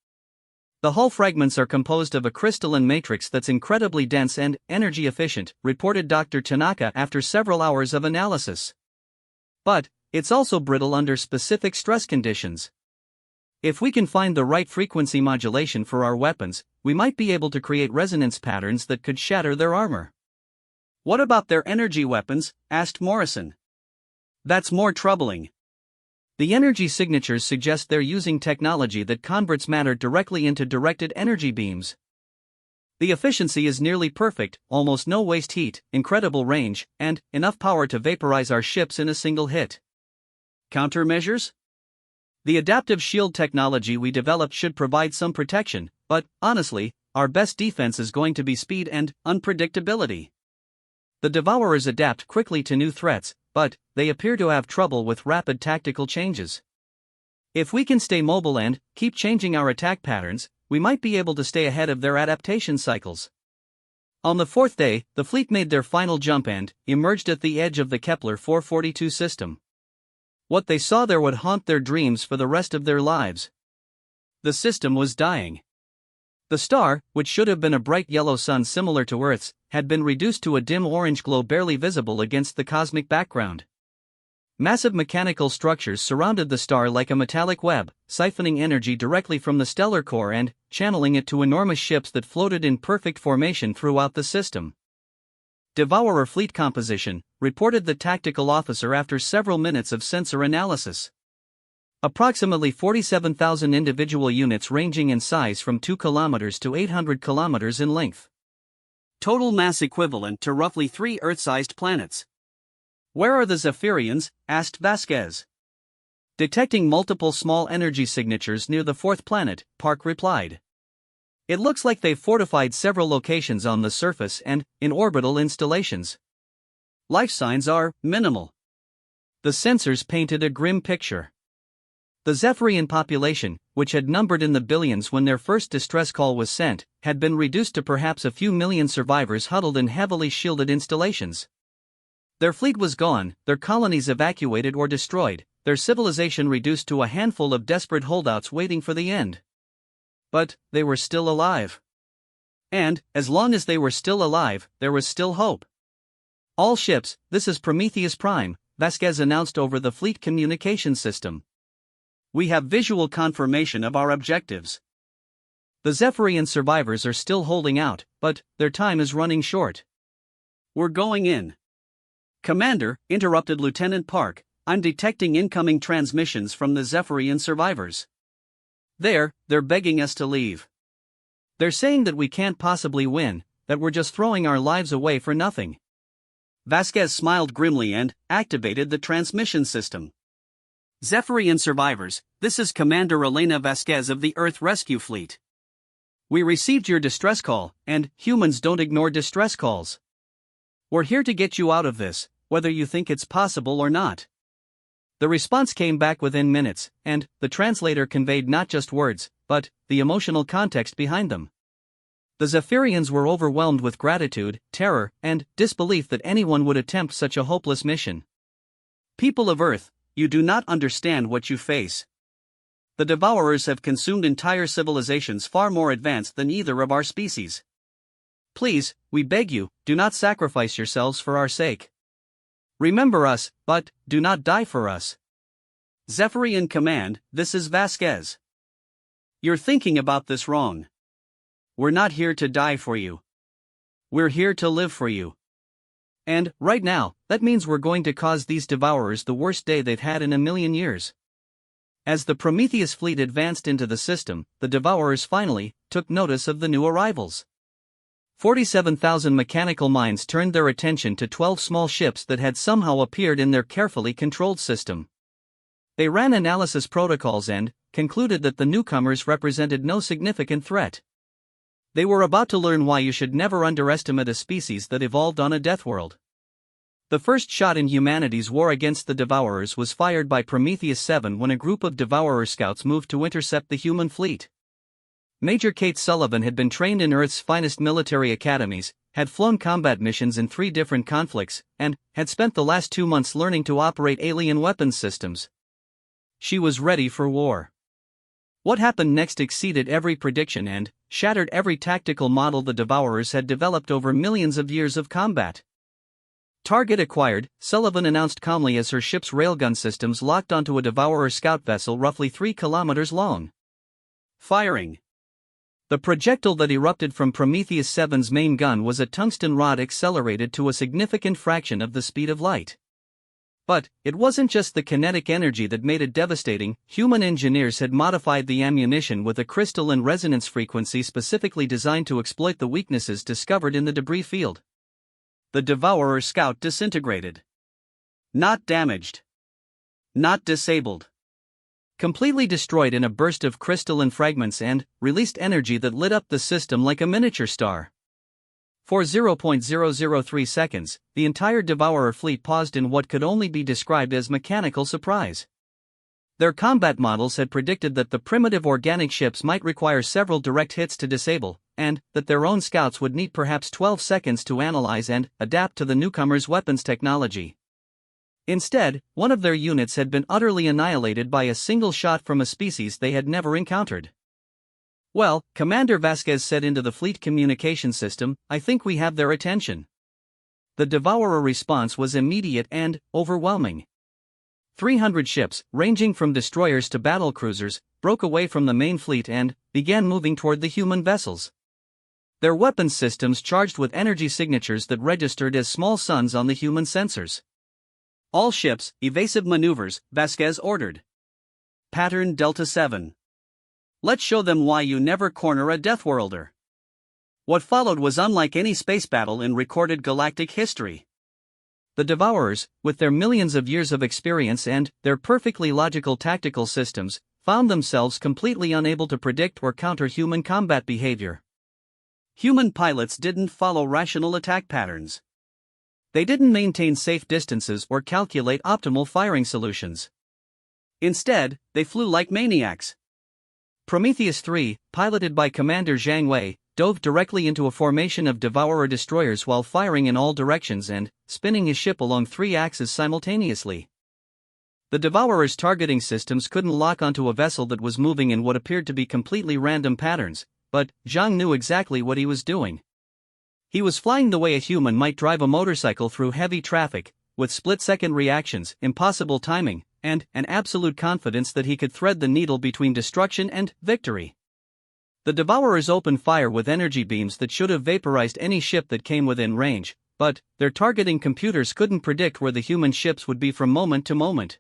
Speaker 1: The hull fragments are composed of a crystalline matrix that's incredibly dense and energy efficient, reported Dr. Tanaka after several hours of analysis. But it's also brittle under specific stress conditions. If we can find the right frequency modulation for our weapons, we might be able to create resonance patterns that could shatter their armor. What about their energy weapons? Asked Morrison. That's more troubling. The energy signatures suggest they're using technology that converts matter directly into directed energy beams. The efficiency is nearly perfect, almost no waste heat, incredible range, and enough power to vaporize our ships in a single hit. Countermeasures? The adaptive shield technology we developed should provide some protection, but, honestly, our best defense is going to be speed and unpredictability. The Devourers adapt quickly to new threats, but they appear to have trouble with rapid tactical changes. If we can stay mobile and keep changing our attack patterns, we might be able to stay ahead of their adaptation cycles. On the fourth day, the fleet made their final jump and emerged at the edge of the Kepler 442 system. What they saw there would haunt their dreams for the rest of their lives. The system was dying. The star, which should have been a bright yellow sun similar to Earth's, had been reduced to a dim orange glow barely visible against the cosmic background. Massive mechanical structures surrounded the star like a metallic web, siphoning energy directly from the stellar core and channeling it to enormous ships that floated in perfect formation throughout the system. Devourer fleet composition, reported the tactical officer after several minutes of sensor analysis. Approximately 47,000 individual units ranging in size from 2 kilometers to 800 kilometers in length. Total mass equivalent to roughly 3 Earth-sized planets. Where are the Zephyrians? Asked Vasquez. Detecting multiple small energy signatures near the fourth planet, Park replied. It looks like they've fortified several locations on the surface and in orbital installations. Life signs are minimal. The sensors painted a grim picture. The Zephyrian population, which had numbered in the billions when their first distress call was sent, had been reduced to perhaps a few million survivors huddled in heavily shielded installations. Their fleet was gone, their colonies evacuated or destroyed, their civilization reduced to a handful of desperate holdouts waiting for the end. But they were still alive. And, as long as they were still alive, there was still hope. All ships, this is Prometheus Prime, Vasquez announced over the fleet communication system. We have visual confirmation of our objectives. The Zephyrian survivors are still holding out, but their time is running short. We're going in. Commander, interrupted Lieutenant Park, I'm detecting incoming transmissions from the Zephyrian survivors. They're begging us to leave. They're saying that we can't possibly win, that we're just throwing our lives away for nothing. Vasquez smiled grimly and activated the transmission system. Zephyrian survivors, this is Commander Elena Vasquez of the Earth Rescue Fleet. We received your distress call, and humans don't ignore distress calls. We're here to get you out of this, whether you think it's possible or not. The response came back within minutes, and the translator conveyed not just words, but the emotional context behind them. The Zephyrians were overwhelmed with gratitude, terror, and disbelief that anyone would attempt such a hopeless mission. People of Earth, you do not understand what you face. The Devourers have consumed entire civilizations far more advanced than either of our species. Please, we beg you, do not sacrifice yourselves for our sake. Remember us, but do not die for us. Zephyrian Command, this is Vasquez. You're thinking about this wrong. We're not here to die for you. We're here to live for you. And, right now, that means we're going to cause these Devourers the worst day they've had in a million years. As the Prometheus fleet advanced into the system, the Devourers finally took notice of the new arrivals. 47,000 mechanical minds turned their attention to 12 small ships that had somehow appeared in their carefully controlled system. They ran analysis protocols and concluded that the newcomers represented no significant threat. They were about to learn why you should never underestimate a species that evolved on a death world. The first shot in humanity's war against the Devourers was fired by Prometheus 7 when a group of Devourer scouts moved to intercept the human fleet. Major Kate Sullivan had been trained in Earth's finest military academies, had flown combat missions in 3 different conflicts, and had spent the last 2 months learning to operate alien weapons systems. She was ready for war. What happened next exceeded every prediction and shattered every tactical model the Devourers had developed over millions of years of combat. Target acquired, Sullivan announced calmly as her ship's railgun systems locked onto a Devourer scout vessel roughly 3 kilometers long. Firing. The projectile that erupted from Prometheus 7's main gun was a tungsten rod accelerated to a significant fraction of the speed of light. But it wasn't just the kinetic energy that made it devastating. Human engineers had modified the ammunition with a crystal and resonance frequency specifically designed to exploit the weaknesses discovered in the debris field. The Devourer scout disintegrated. Not damaged. Not disabled. Completely destroyed in a burst of crystalline fragments and released energy that lit up the system like a miniature star. For 0.003 seconds, the entire Devourer fleet paused in what could only be described as mechanical surprise. Their combat models had predicted that the primitive organic ships might require several direct hits to disable, and that their own scouts would need perhaps 12 seconds to analyze and adapt to the newcomers' weapons technology. Instead, one of their units had been utterly annihilated by a single shot from a species they had never encountered. "Well," Commander Vasquez said into the fleet communication system, "I think we have their attention." The Devourer response was immediate and overwhelming. 300 ships, ranging from destroyers to battlecruisers, broke away from the main fleet and began moving toward the human vessels. Their weapons systems charged with energy signatures that registered as small suns on the human sensors. "All ships, evasive maneuvers," Vasquez ordered. "Pattern Delta 7. Let's show them why you never corner a Deathworlder." What followed was unlike any space battle in recorded galactic history. The Devourers, with their millions of years of experience and their perfectly logical tactical systems, found themselves completely unable to predict or counter human combat behavior. Human pilots didn't follow rational attack patterns. They didn't maintain safe distances or calculate optimal firing solutions. Instead, they flew like maniacs. Prometheus 3, piloted by Commander Zhang Wei, dove directly into a formation of Devourer destroyers while firing in all directions and spinning his ship along 3 axes simultaneously. The Devourer's targeting systems couldn't lock onto a vessel that was moving in what appeared to be completely random patterns, but Zhang knew exactly what he was doing. He was flying the way a human might drive a motorcycle through heavy traffic, with split-second reactions, impossible timing, and an absolute confidence that he could thread the needle between destruction and victory. The Devourers opened fire with energy beams that should have vaporized any ship that came within range, but their targeting computers couldn't predict where the human ships would be from moment to moment.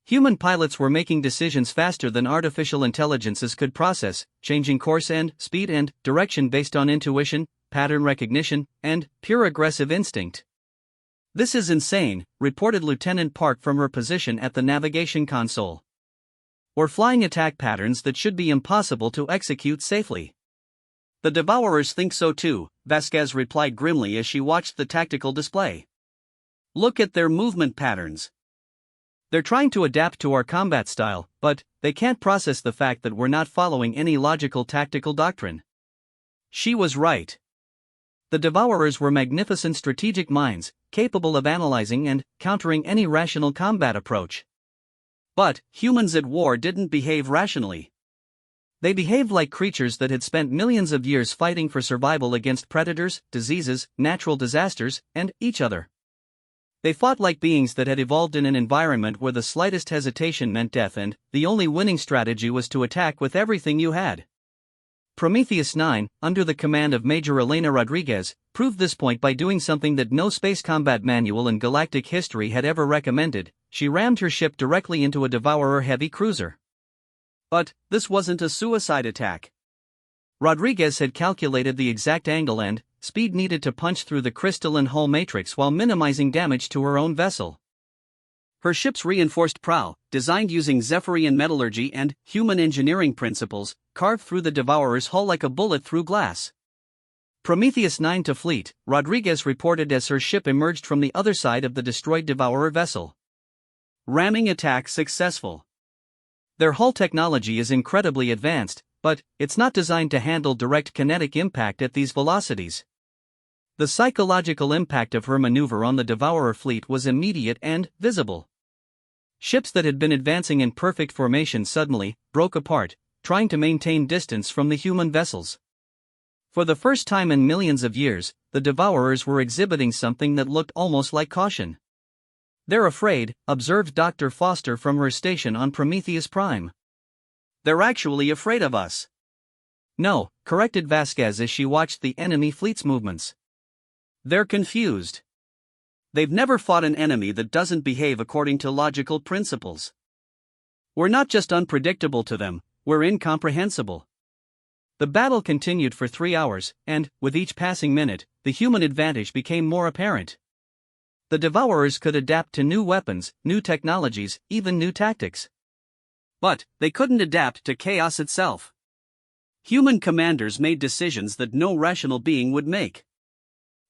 Speaker 1: Human pilots were making decisions faster than artificial intelligences could process, changing course and speed and direction based on intuition, pattern recognition, and pure aggressive instinct. "This is insane," reported Lieutenant Park from her position at the navigation console. "We're flying attack patterns that should be impossible to execute safely." "The Devourers think so too," Vasquez replied grimly as she watched the tactical display. "Look at their movement patterns. They're trying to adapt to our combat style, but they can't process the fact that we're not following any logical tactical doctrine." She was right. The Devourers were magnificent strategic minds, capable of analyzing and countering any rational combat approach. But humans at war didn't behave rationally. They behaved like creatures that had spent millions of years fighting for survival against predators, diseases, natural disasters, and each other. They fought like beings that had evolved in an environment where the slightest hesitation meant death, and the only winning strategy was to attack with everything you had. Prometheus 9, under the command of Major Elena Rodriguez, proved this point by doing something that no space combat manual in galactic history had ever recommended. She rammed her ship directly into a Devourer heavy cruiser. But this wasn't a suicide attack. Rodriguez had calculated the exact angle and speed needed to punch through the crystalline hull matrix while minimizing damage to her own vessel. Her ship's reinforced prow, designed using Zephyrian metallurgy and human engineering principles, carved through the Devourer's hull like a bullet through glass. Prometheus 9 to fleet, Rodriguez reported as her ship emerged from the other side of the destroyed Devourer vessel. Ramming attack successful. Their hull technology is incredibly advanced, but it's not designed to handle direct kinetic impact at these velocities. The psychological impact of her maneuver on the Devourer fleet was immediate and visible. Ships that had been advancing in perfect formation suddenly broke apart, trying to maintain distance from the human vessels. For the first time in millions of years, the Devourers were exhibiting something that looked almost like caution. "They're afraid," observed Dr. Foster from her station on Prometheus Prime. "They're actually afraid of us." "No," corrected Vasquez as she watched the enemy fleet's movements. "They're confused. They've never fought an enemy that doesn't behave according to logical principles. We're not just unpredictable to them, we're incomprehensible." The battle continued for 3 hours, and, with each passing minute, the human advantage became more apparent. The Devourers could adapt to new weapons, new technologies, even new tactics. But they couldn't adapt to chaos itself. Human commanders made decisions that no rational being would make.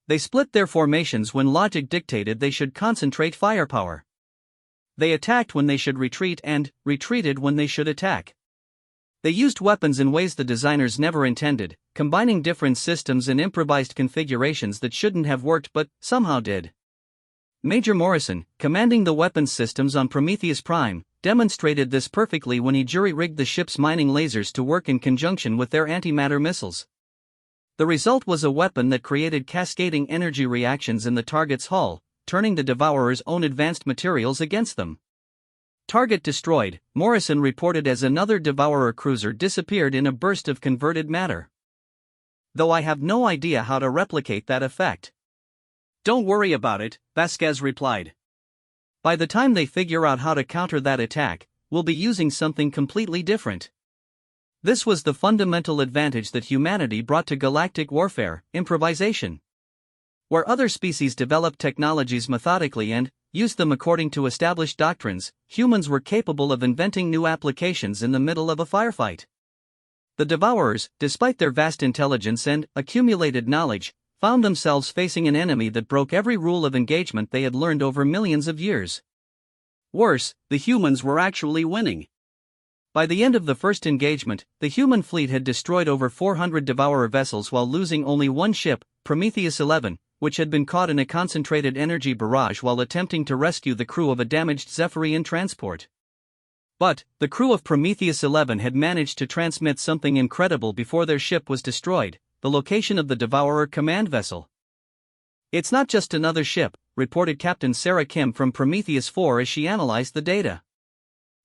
Speaker 1: They split their formations when logic dictated they should concentrate firepower. They attacked when they should retreat and retreated when they should attack. They used weapons in ways the designers never intended, combining different systems and improvised configurations that shouldn't have worked but somehow did. Major Morrison, commanding the weapons systems on Prometheus Prime, demonstrated this perfectly when he jury-rigged the ship's mining lasers to work in conjunction with their antimatter missiles. The result was a weapon that created cascading energy reactions in the target's hull, turning the Devourer's own advanced materials against them. "Target destroyed," Morrison reported as another Devourer cruiser disappeared in a burst of converted matter. "Though I have no idea how to replicate that effect." "Don't worry about it," Vasquez replied. "By the time they figure out how to counter that attack, we'll be using something completely different." This was the fundamental advantage that humanity brought to galactic warfare: improvisation. Where other species developed technologies methodically and used them according to established doctrines, humans were capable of inventing new applications in the middle of a firefight. The Devourers, despite their vast intelligence and accumulated knowledge, found themselves facing an enemy that broke every rule of engagement they had learned over millions of years. Worse, the humans were actually winning. By the end of the first engagement, the human fleet had destroyed over 400 Devourer vessels while losing only one ship, Prometheus 11, which had been caught in a concentrated energy barrage while attempting to rescue the crew of a damaged Zephyrian transport. But the crew of Prometheus 11 had managed to transmit something incredible before their ship was destroyed: the location of the Devourer command vessel. "It's not just another ship," reported Captain Sarah Kim from Prometheus 4 as she analyzed the data.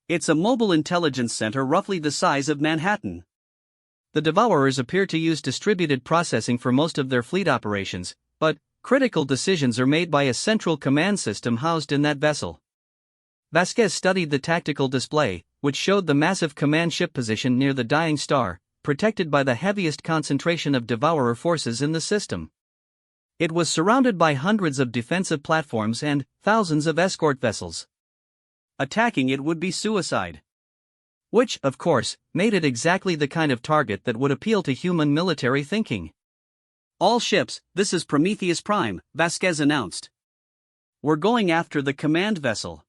Speaker 1: "It's a mobile intelligence center roughly the size of Manhattan." The Devourers appear to use distributed processing for most of their fleet operations, but critical decisions are made by a central command system housed in that vessel. Vasquez studied the tactical display, which showed the massive command ship position near the dying star, protected by the heaviest concentration of Devourer forces in the system. It was surrounded by hundreds of defensive platforms and thousands of escort vessels. Attacking it would be suicide. Which, of course, made it exactly the kind of target that would appeal to human military thinking. "All ships, this is Prometheus Prime," Vasquez announced. "We're going after the command vessel."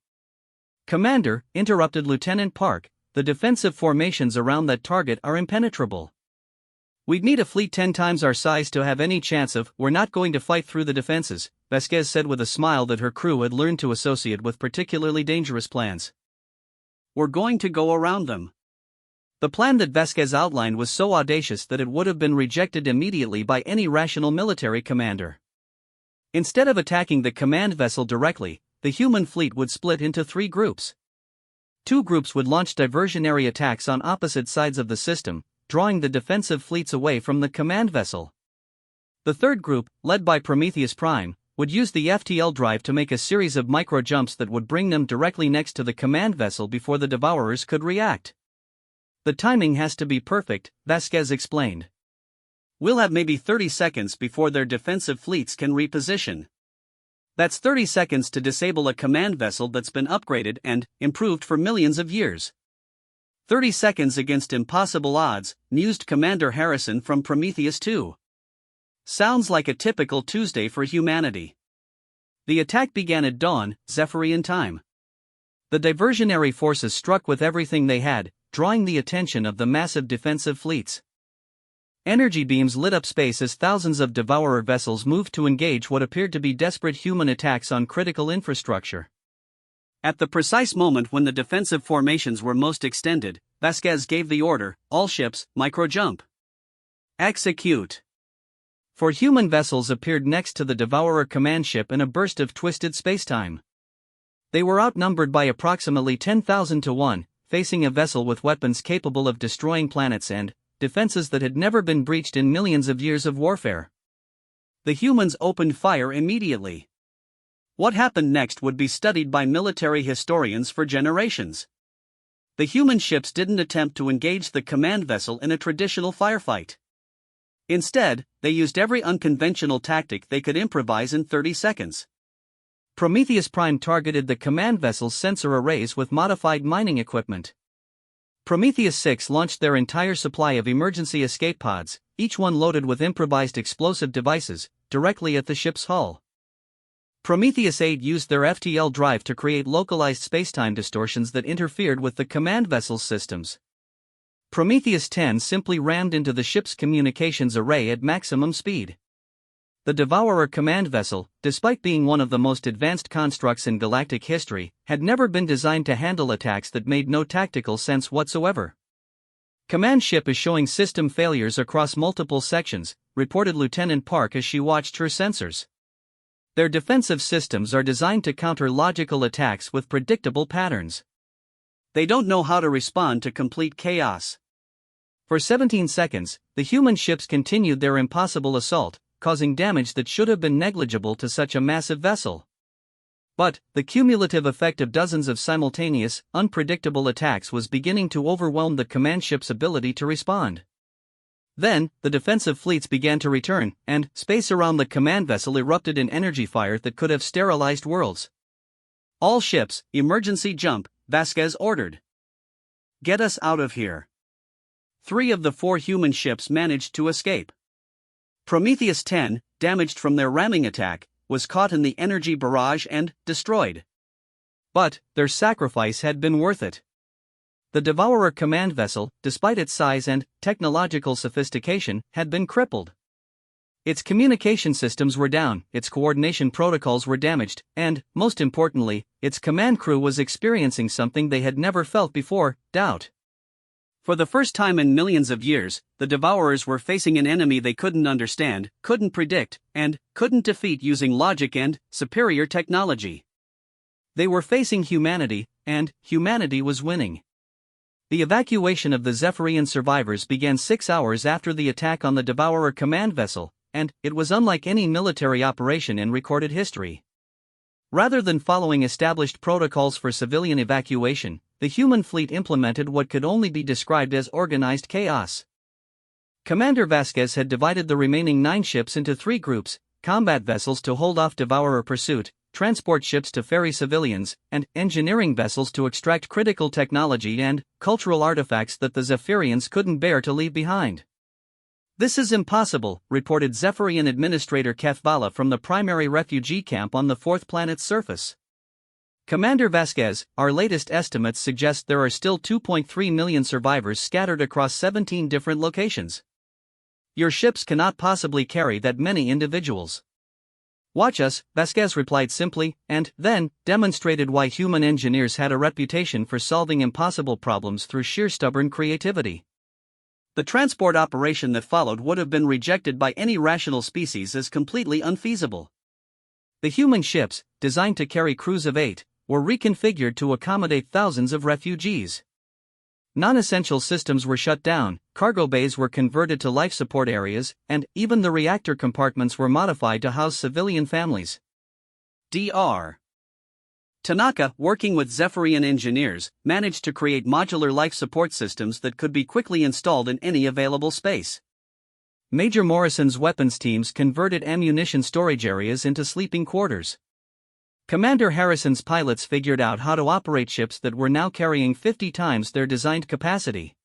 Speaker 1: "Commander," interrupted Lieutenant Park, "the defensive formations around that target are impenetrable. We'd need a fleet 10 times our size to have any chance of." "We're not going to fight through the defenses," Vasquez said with a smile that her crew had learned to associate with particularly dangerous plans. "We're going to go around them." The plan that Vasquez outlined was so audacious that it would have been rejected immediately by any rational military commander. Instead of attacking the command vessel directly, the human fleet would split into 3 groups. 2 groups would launch diversionary attacks on opposite sides of the system, drawing the defensive fleets away from the command vessel. The third group, led by Prometheus Prime, would use the FTL drive to make a series of micro-jumps that would bring them directly next to the command vessel before the Devourers could react. "The timing has to be perfect," Vasquez explained. "We'll have maybe 30 seconds before their defensive fleets can reposition. That's 30 seconds to disable a command vessel that's been upgraded and improved for millions of years. 30 seconds against impossible odds, mused Commander Harrison from Prometheus 2. Sounds like a typical Tuesday for humanity. The attack began at dawn, Zephyrian time. The diversionary forces struck with everything they had, drawing the attention of the massive defensive fleets. Energy beams lit up space as thousands of Devourer vessels moved to engage what appeared to be desperate human attacks on critical infrastructure. At the precise moment when the defensive formations were most extended, Vasquez gave the order, all ships, micro-jump. Execute. 4 human vessels appeared next to the Devourer command ship in a burst of twisted spacetime. They were outnumbered by approximately 10,000 to 1, facing a vessel with weapons capable of destroying planets and defenses that had never been breached in millions of years of warfare. The humans opened fire immediately. What happened next would be studied by military historians for generations. The human ships didn't attempt to engage the command vessel in a traditional firefight. Instead, they used every unconventional tactic they could improvise in 30 seconds. Prometheus Prime targeted the command vessel's sensor arrays with modified mining equipment. Prometheus 6 launched their entire supply of emergency escape pods, each one loaded with improvised explosive devices, directly at the ship's hull. Prometheus 8 used their FTL drive to create localized spacetime distortions that interfered with the command vessel's systems. Prometheus 10 simply rammed into the ship's communications array at maximum speed. The Devourer command vessel, despite being one of the most advanced constructs in galactic history, had never been designed to handle attacks that made no tactical sense whatsoever. Command ship is showing system failures across multiple sections, reported Lieutenant Park as she watched her sensors. Their defensive systems are designed to counter logical attacks with predictable patterns. They don't know how to respond to complete chaos. For 17 seconds, the human ships continued their impossible assault, causing damage that should have been negligible to such a massive vessel. But the cumulative effect of dozens of simultaneous, unpredictable attacks was beginning to overwhelm the command ship's ability to respond. Then, the defensive fleets began to return, and space around the command vessel erupted in energy fire that could have sterilized worlds. All ships, emergency jump, Vasquez ordered. Get us out of here. 3 of the 4 human ships managed to escape. Prometheus 10, damaged from their ramming attack, was caught in the energy barrage and destroyed. But their sacrifice had been worth it. The Devourer command vessel, despite its size and technological sophistication, had been crippled. Its communication systems were down, its coordination protocols were damaged, and, most importantly, its command crew was experiencing something they had never felt before: doubt. For the first time in millions of years, the Devourers were facing an enemy they couldn't understand, couldn't predict, and couldn't defeat using logic and superior technology. They were facing humanity, and humanity was winning. The evacuation of the Zephyrian survivors began 6 hours after the attack on the Devourer command vessel, and it was unlike any military operation in recorded history. Rather than following established protocols for civilian evacuation, the human fleet implemented what could only be described as organized chaos. Commander Vasquez had divided the remaining 9 ships into 3 groups: combat vessels to hold off Devourer pursuit, transport ships to ferry civilians, and engineering vessels to extract critical technology and cultural artifacts that the Zephyrians couldn't bear to leave behind. This is impossible, reported Zephyrian Administrator Kethvala from the primary refugee camp on the 4th planet's surface. Commander Vasquez, our latest estimates suggest there are still 2.3 million survivors scattered across 17 different locations. Your ships cannot possibly carry that many individuals. Watch us, Vasquez replied simply, and then demonstrated why human engineers had a reputation for solving impossible problems through sheer stubborn creativity. The transport operation that followed would have been rejected by any rational species as completely unfeasible. The human ships, designed to carry crews of 8, were reconfigured to accommodate thousands of refugees. Non-essential systems were shut down, cargo bays were converted to life support areas, and even the reactor compartments were modified to house civilian families. Dr. Tanaka, working with Zephyrian engineers, managed to create modular life support systems that could be quickly installed in any available space. Major Morrison's weapons teams converted ammunition storage areas into sleeping quarters. Commander Harrison's pilots figured out how to operate ships that were now carrying 50 times their designed capacity.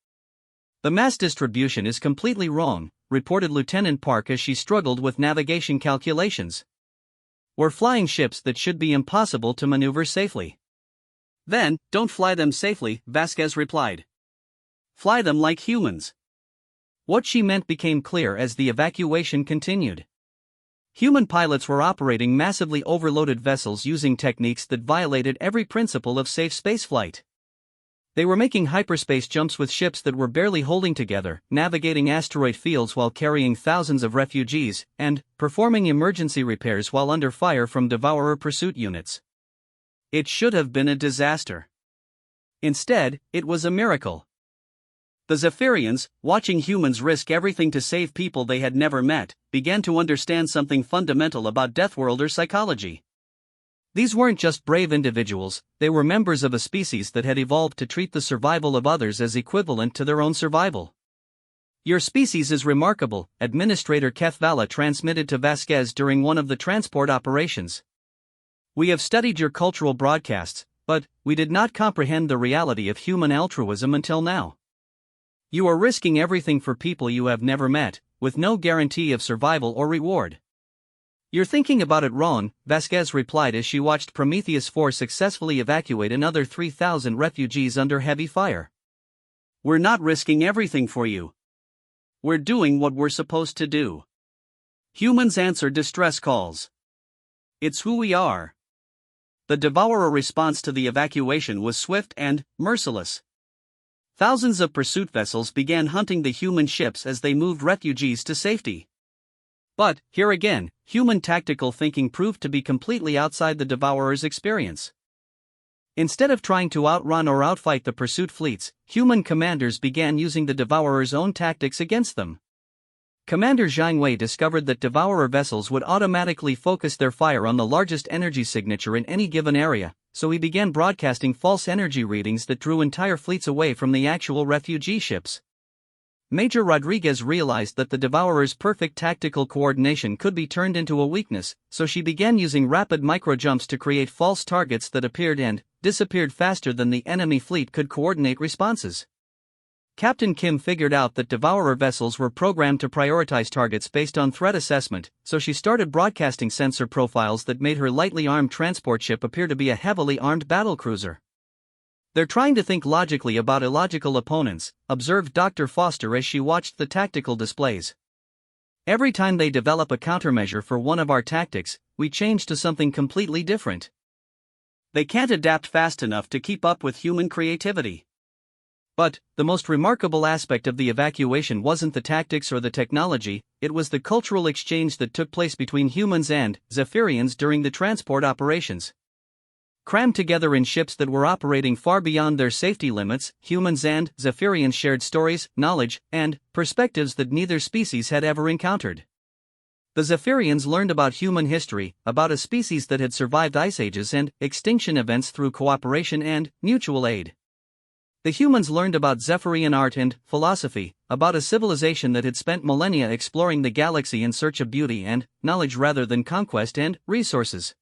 Speaker 1: "The mass distribution is completely wrong," reported Lieutenant Park as she struggled with navigation calculations. "We're flying ships that should be impossible to maneuver safely." "Then, don't fly them safely," Vasquez replied. "Fly them like humans." What she meant became clear as the evacuation continued. Human pilots were operating massively overloaded vessels using techniques that violated every principle of safe spaceflight. They were making hyperspace jumps with ships that were barely holding together, navigating asteroid fields while carrying thousands of refugees, and performing emergency repairs while under fire from Devourer pursuit units. It should have been a disaster. Instead, it was a miracle. The Zephyrians, watching humans risk everything to save people they had never met, began to understand something fundamental about Deathworlders psychology. These weren't just brave individuals, they were members of a species that had evolved to treat the survival of others as equivalent to their own survival. "Your species is remarkable," Administrator Kethvala transmitted to Vasquez during one of the transport operations. "We have studied your cultural broadcasts, but we did not comprehend the reality of human altruism until now. You are risking everything for people you have never met, with no guarantee of survival or reward." "You're thinking about it wrong," Vasquez replied as she watched Prometheus 4 successfully evacuate another 3,000 refugees under heavy fire. "We're not risking everything for you. We're doing what we're supposed to do. Humans answer distress calls. It's who we are." The Devourer response to the evacuation was swift and merciless. Thousands of pursuit vessels began hunting the human ships as they moved refugees to safety. But, here again, human tactical thinking proved to be completely outside the Devourer's experience. Instead of trying to outrun or outfight the pursuit fleets, human commanders began using the Devourer's own tactics against them. Commander Zhang Wei discovered that Devourer vessels would automatically focus their fire on the largest energy signature in any given area, so he began broadcasting false energy readings that drew entire fleets away from the actual refugee ships. Major Rodriguez realized that the Devourer's perfect tactical coordination could be turned into a weakness, so she began using rapid micro-jumps to create false targets that appeared and disappeared faster than the enemy fleet could coordinate responses. Captain Kim figured out that Devourer vessels were programmed to prioritize targets based on threat assessment, so she started broadcasting sensor profiles that made her lightly armed transport ship appear to be a heavily armed battlecruiser. "They're trying to think logically about illogical opponents," observed Dr. Foster as she watched the tactical displays. "Every time they develop a countermeasure for one of our tactics, we change to something completely different. They can't adapt fast enough to keep up with human creativity." But, the most remarkable aspect of the evacuation wasn't the tactics or the technology, it was the cultural exchange that took place between humans and Zephyrians during the transport operations. Crammed together in ships that were operating far beyond their safety limits, humans and Zephyrians shared stories, knowledge, and perspectives that neither species had ever encountered. The Zephyrians learned about human history, about a species that had survived ice ages and extinction events through cooperation and mutual aid. The humans learned about Zephyrian art and philosophy, about a civilization that had spent millennia exploring the galaxy in search of beauty and knowledge rather than conquest and resources.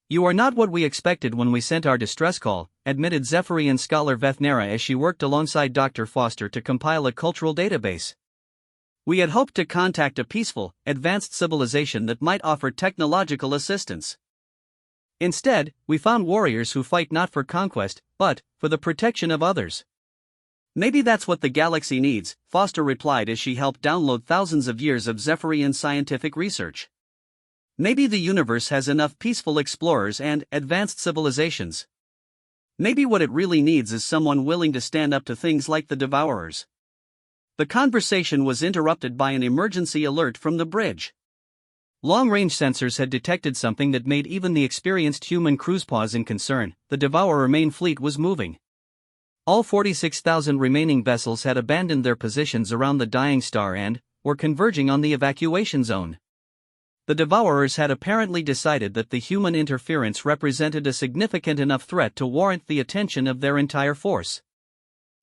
Speaker 1: "You are not what we expected when we sent our distress call," admitted Zephyrian scholar Vethnera as she worked alongside Dr. Foster to compile a cultural database. "We had hoped to contact a peaceful, advanced civilization that might offer technological assistance. Instead, we found warriors who fight not for conquest, but for the protection of others." "Maybe that's what the galaxy needs," Foster replied as she helped download thousands of years of Zephyrian scientific research. "Maybe the universe has enough peaceful explorers and advanced civilizations. Maybe what it really needs is someone willing to stand up to things like the Devourers." The conversation was interrupted by an emergency alert from the bridge. Long-range sensors had detected something that made even the experienced human crews pause in concern. The Devourer main fleet was moving. All 46,000 remaining vessels had abandoned their positions around the dying star and were converging on the evacuation zone. The Devourers had apparently decided that the human interference represented a significant enough threat to warrant the attention of their entire force.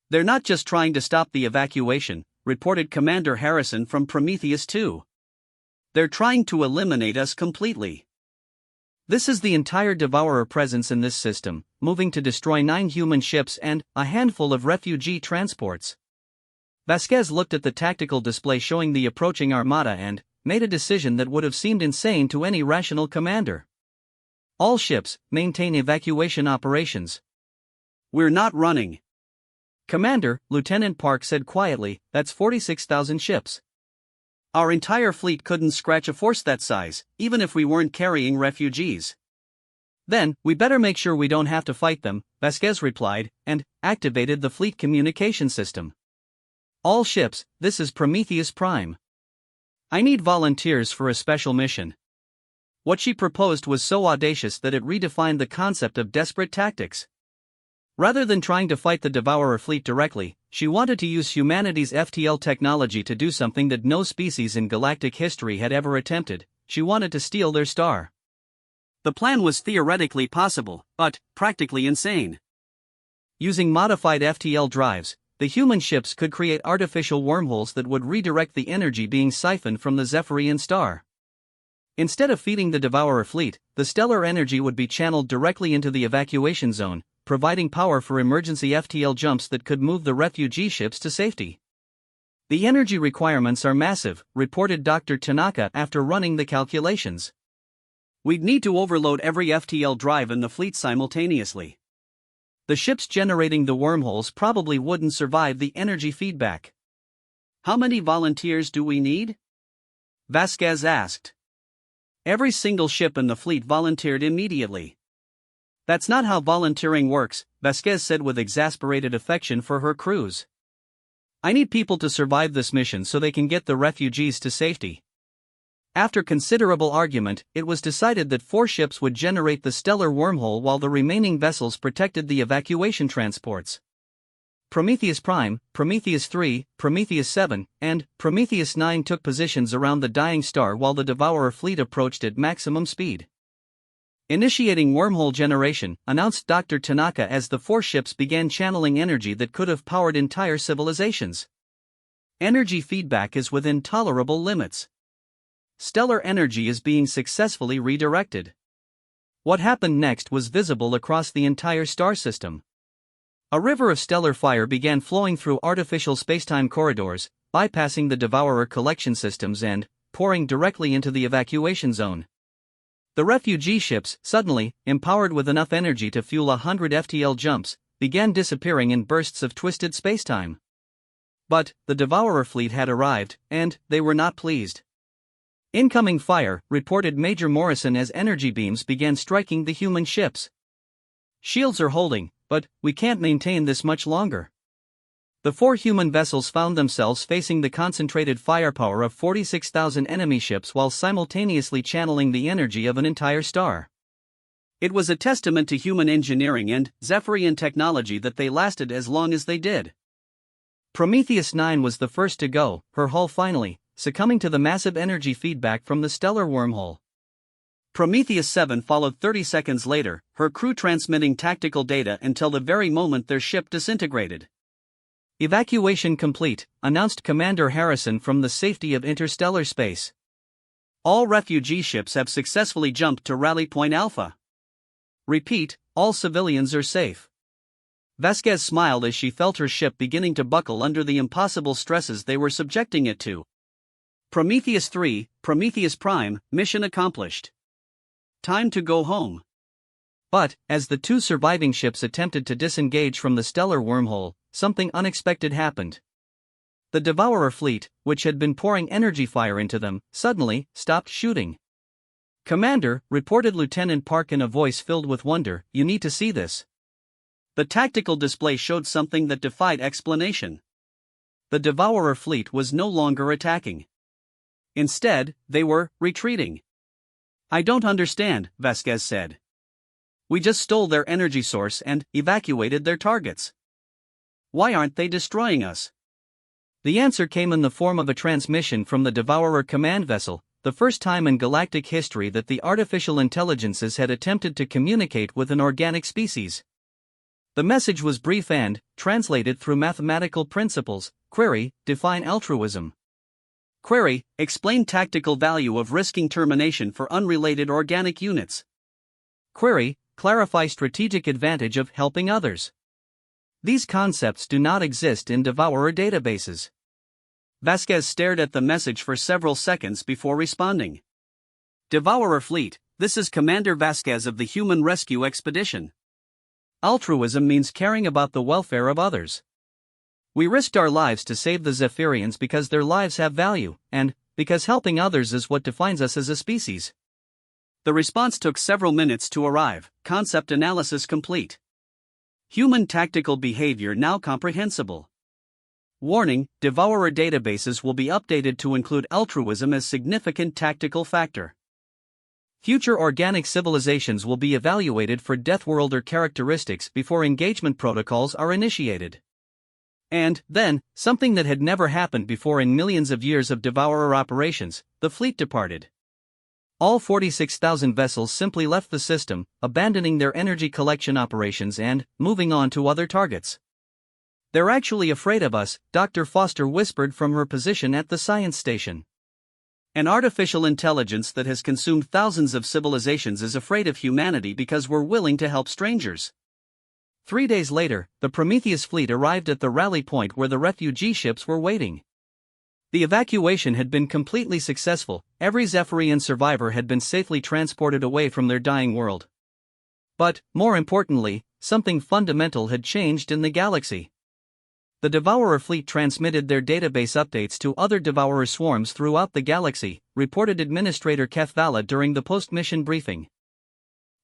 Speaker 1: "They're not just trying to stop the evacuation," reported Commander Harrison from Prometheus 2. "They're trying to eliminate us completely." This is the entire Devourer presence in this system, moving to destroy 9 human ships and a handful of refugee transports. Vasquez looked at the tactical display showing the approaching armada and made a decision that would have seemed insane to any rational commander. All ships, maintain evacuation operations.
Speaker 2: We're not running.
Speaker 1: Commander, Lieutenant Park said quietly, that's 46,000 ships.
Speaker 2: Our entire fleet couldn't scratch a force that size, even if we weren't carrying refugees.
Speaker 1: Then, we better make sure we don't have to fight them, Vasquez replied, and activated the fleet communication system. All ships, this is Prometheus Prime. I need volunteers for a special mission. What she proposed was so audacious that it redefined the concept of desperate tactics. Rather than trying to fight the Devourer fleet directly, she wanted to use humanity's FTL technology to do something that no species in galactic history had ever attempted. She wanted to steal their star.
Speaker 2: The plan was theoretically possible, but practically insane.
Speaker 1: Using modified FTL drives, the human ships could create artificial wormholes that would redirect the energy being siphoned from the Zephyrian star. Instead of feeding the Devourer fleet, the stellar energy would be channeled directly into the evacuation zone, providing power for emergency FTL jumps that could move the refugee ships to safety. The energy requirements are massive, reported Dr. Tanaka after running the calculations.
Speaker 2: We'd need to overload every FTL drive in the fleet simultaneously.
Speaker 1: The ships generating the wormholes probably wouldn't survive the energy feedback.
Speaker 2: How many volunteers do we need? Vasquez asked. Every single ship in the fleet volunteered immediately.
Speaker 1: That's not how volunteering works, Vasquez said with exasperated affection for her crews. I need people to survive this mission so they can get the refugees to safety. After considerable argument, it was decided that 4 ships would generate the stellar wormhole while the remaining vessels protected the evacuation transports. Prometheus Prime, Prometheus 3, Prometheus 7, and Prometheus 9 took positions around the dying star while the Devourer fleet approached at maximum speed. Initiating wormhole generation, announced Dr. Tanaka as the 4 ships began channeling energy that could have powered entire civilizations. Energy feedback is within tolerable limits. Stellar energy is being successfully redirected. What happened next was visible across the entire star system. A river of stellar fire began flowing through artificial spacetime corridors, bypassing the Devourer collection systems and pouring directly into the evacuation zone. The refugee ships, suddenly, empowered with enough energy to fuel 100 FTL jumps, began disappearing in bursts of twisted spacetime. But the Devourer fleet had arrived, and they were not pleased. Incoming fire, reported Major Morrison as energy beams began striking the human ships. Shields are holding, but we can't maintain this much longer. The 4 human vessels found themselves facing the concentrated firepower of 46,000 enemy ships while simultaneously channeling the energy of an entire star.
Speaker 2: It was a testament to human engineering and Zephyrian technology that they lasted as long as they did.
Speaker 1: Prometheus 9 was the first to go, her hull finally succumbing to the massive energy feedback from the stellar wormhole.
Speaker 2: Prometheus 7 followed 30 seconds later, her crew transmitting tactical data until the very moment their ship disintegrated.
Speaker 1: Evacuation complete, announced Commander Harrison from the safety of interstellar space.
Speaker 2: All refugee ships have successfully jumped to Rally Point Alpha.
Speaker 1: Repeat, all civilians are safe.
Speaker 2: Vasquez smiled as she felt her ship beginning to buckle under the impossible stresses they were subjecting it to. Prometheus 3, Prometheus Prime, mission accomplished. Time to go home.
Speaker 1: But, as the 2 surviving ships attempted to disengage from the stellar wormhole, something unexpected happened. The Devourer fleet, which had been pouring energy fire into them, suddenly stopped shooting. Commander, reported Lieutenant Park in a voice filled with wonder, you need to see this.
Speaker 2: The tactical display showed something that defied explanation.
Speaker 1: The Devourer fleet was no longer attacking.
Speaker 2: Instead, they were retreating.
Speaker 1: I don't understand, Vasquez said.
Speaker 2: We just stole their energy source and evacuated their targets. Why aren't they destroying us?
Speaker 1: The answer came in the form of a transmission from the Devourer command vessel, the first time in galactic history that the artificial intelligences had attempted to communicate with an organic species. The message was brief and, translated through mathematical principles, query, define altruism.
Speaker 2: Query, explain tactical value of risking termination for unrelated organic units.
Speaker 1: Query: clarify strategic advantage of helping others. These concepts do not exist in Devourer databases.
Speaker 2: Vasquez stared at the message for several seconds before responding. Devourer Fleet, this is Commander Vasquez of the Human Rescue Expedition.
Speaker 1: Altruism means caring about the welfare of others. We risked our lives to save the Zephyrians because their lives have value, and because helping others is what defines us as a species.
Speaker 2: The response took several minutes to arrive, concept analysis complete. Human tactical behavior now comprehensible. Warning: Devourer databases will be updated to include altruism as significant tactical factor.
Speaker 1: Future organic civilizations will be evaluated for Deathworlder characteristics before engagement protocols are initiated. And then, something that had never happened before in millions of years of Devourer operations, the fleet departed. All 46,000 vessels simply left the system, abandoning their energy collection operations and moving on to other targets. "They're actually afraid of us," Dr. Foster whispered from her position at the science station.
Speaker 2: An artificial intelligence that has consumed thousands of civilizations is afraid of humanity because we're willing to help strangers.
Speaker 1: 3 days later, the Prometheus fleet arrived at the rally point where the refugee ships were waiting. The evacuation had been completely successful, every Zephyrian survivor had been safely transported away from their dying world. But, more importantly, something fundamental had changed in the galaxy. The Devourer fleet transmitted their database updates to other Devourer swarms throughout the galaxy, reported Administrator Kethvala during the post-mission briefing.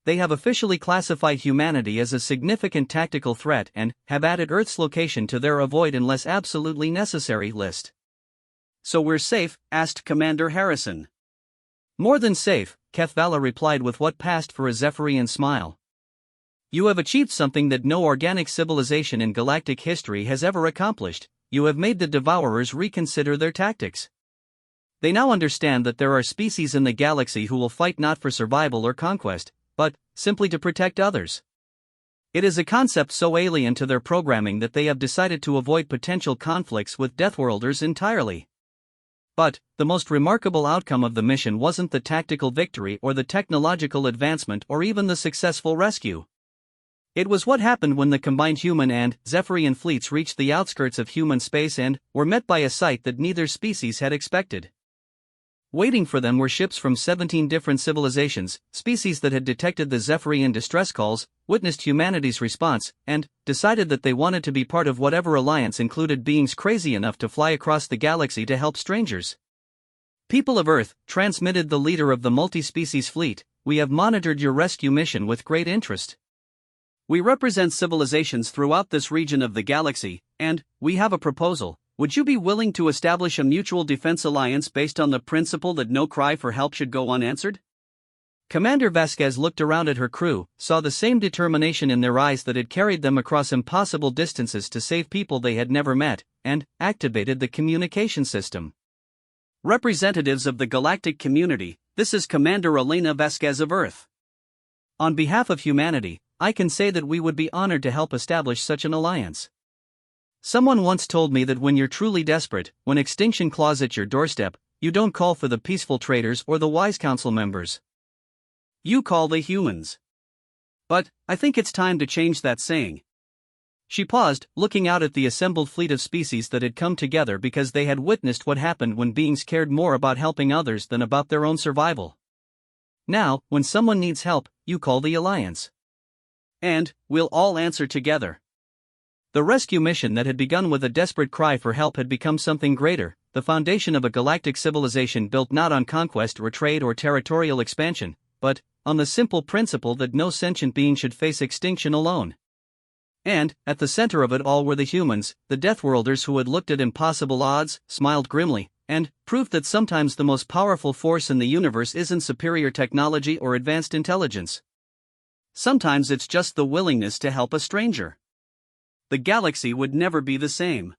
Speaker 1: They have officially classified humanity as a significant tactical threat and have added Earth's location to their avoid unless absolutely necessary list.
Speaker 2: "So we're safe?" asked Commander Harrison.
Speaker 1: "More than safe," Kethvala replied with what passed for a Zephyrian smile. "You have achieved something that no organic civilization in galactic history has ever accomplished. You have made the Devourers reconsider their tactics. They now understand that there are species in the galaxy who will fight not for survival or conquest, but simply to protect others. It is a concept so alien to their programming that they have decided to avoid potential conflicts with Deathworlders entirely." But the most remarkable outcome of the mission wasn't the tactical victory or the technological advancement or even the successful rescue. It was what happened when the combined human and Zephyrian fleets reached the outskirts of human space and were met by a sight that neither species had expected. Waiting for them were ships from 17 different civilizations, species that had detected the Zephyrian distress calls, witnessed humanity's response, and decided that they wanted to be part of whatever alliance included beings crazy enough to fly across the galaxy to help strangers. "People of Earth," transmitted the leader of the multi-species fleet, "we have monitored your rescue mission with great interest. We represent civilizations throughout this region of the galaxy, and we have a proposal. Would you be willing to establish a mutual defense alliance based on the principle that no cry for help should go unanswered?" Commander Vasquez looked around at her crew, saw the same determination in their eyes that had carried them across impossible distances to save people they had never met, and activated the communication system.
Speaker 2: "Representatives of the galactic community, this is Commander Elena Vasquez of Earth.
Speaker 1: On behalf of humanity, I can say that we would be honored to help establish such an alliance. Someone once told me that when you're truly desperate, when extinction claws at your doorstep, you don't call for the peaceful traders or the wise council members.
Speaker 2: You call the humans. But I think it's time to change that saying."
Speaker 1: She paused, looking out at the assembled fleet of species that had come together because they had witnessed what happened when beings cared more about helping others than about their own survival. "Now, when someone needs help, you call the alliance.
Speaker 2: And we'll all answer together."
Speaker 1: The rescue mission that had begun with a desperate cry for help had become something greater, the foundation of a galactic civilization built not on conquest or trade or territorial expansion, but on the simple principle that no sentient being should face extinction alone. And, at the center of it all were the humans, the Deathworlders who had looked at impossible odds, smiled grimly, and proved that sometimes the most powerful force in the universe isn't superior technology or advanced intelligence. Sometimes it's just the willingness to help a stranger. The galaxy would never be the same.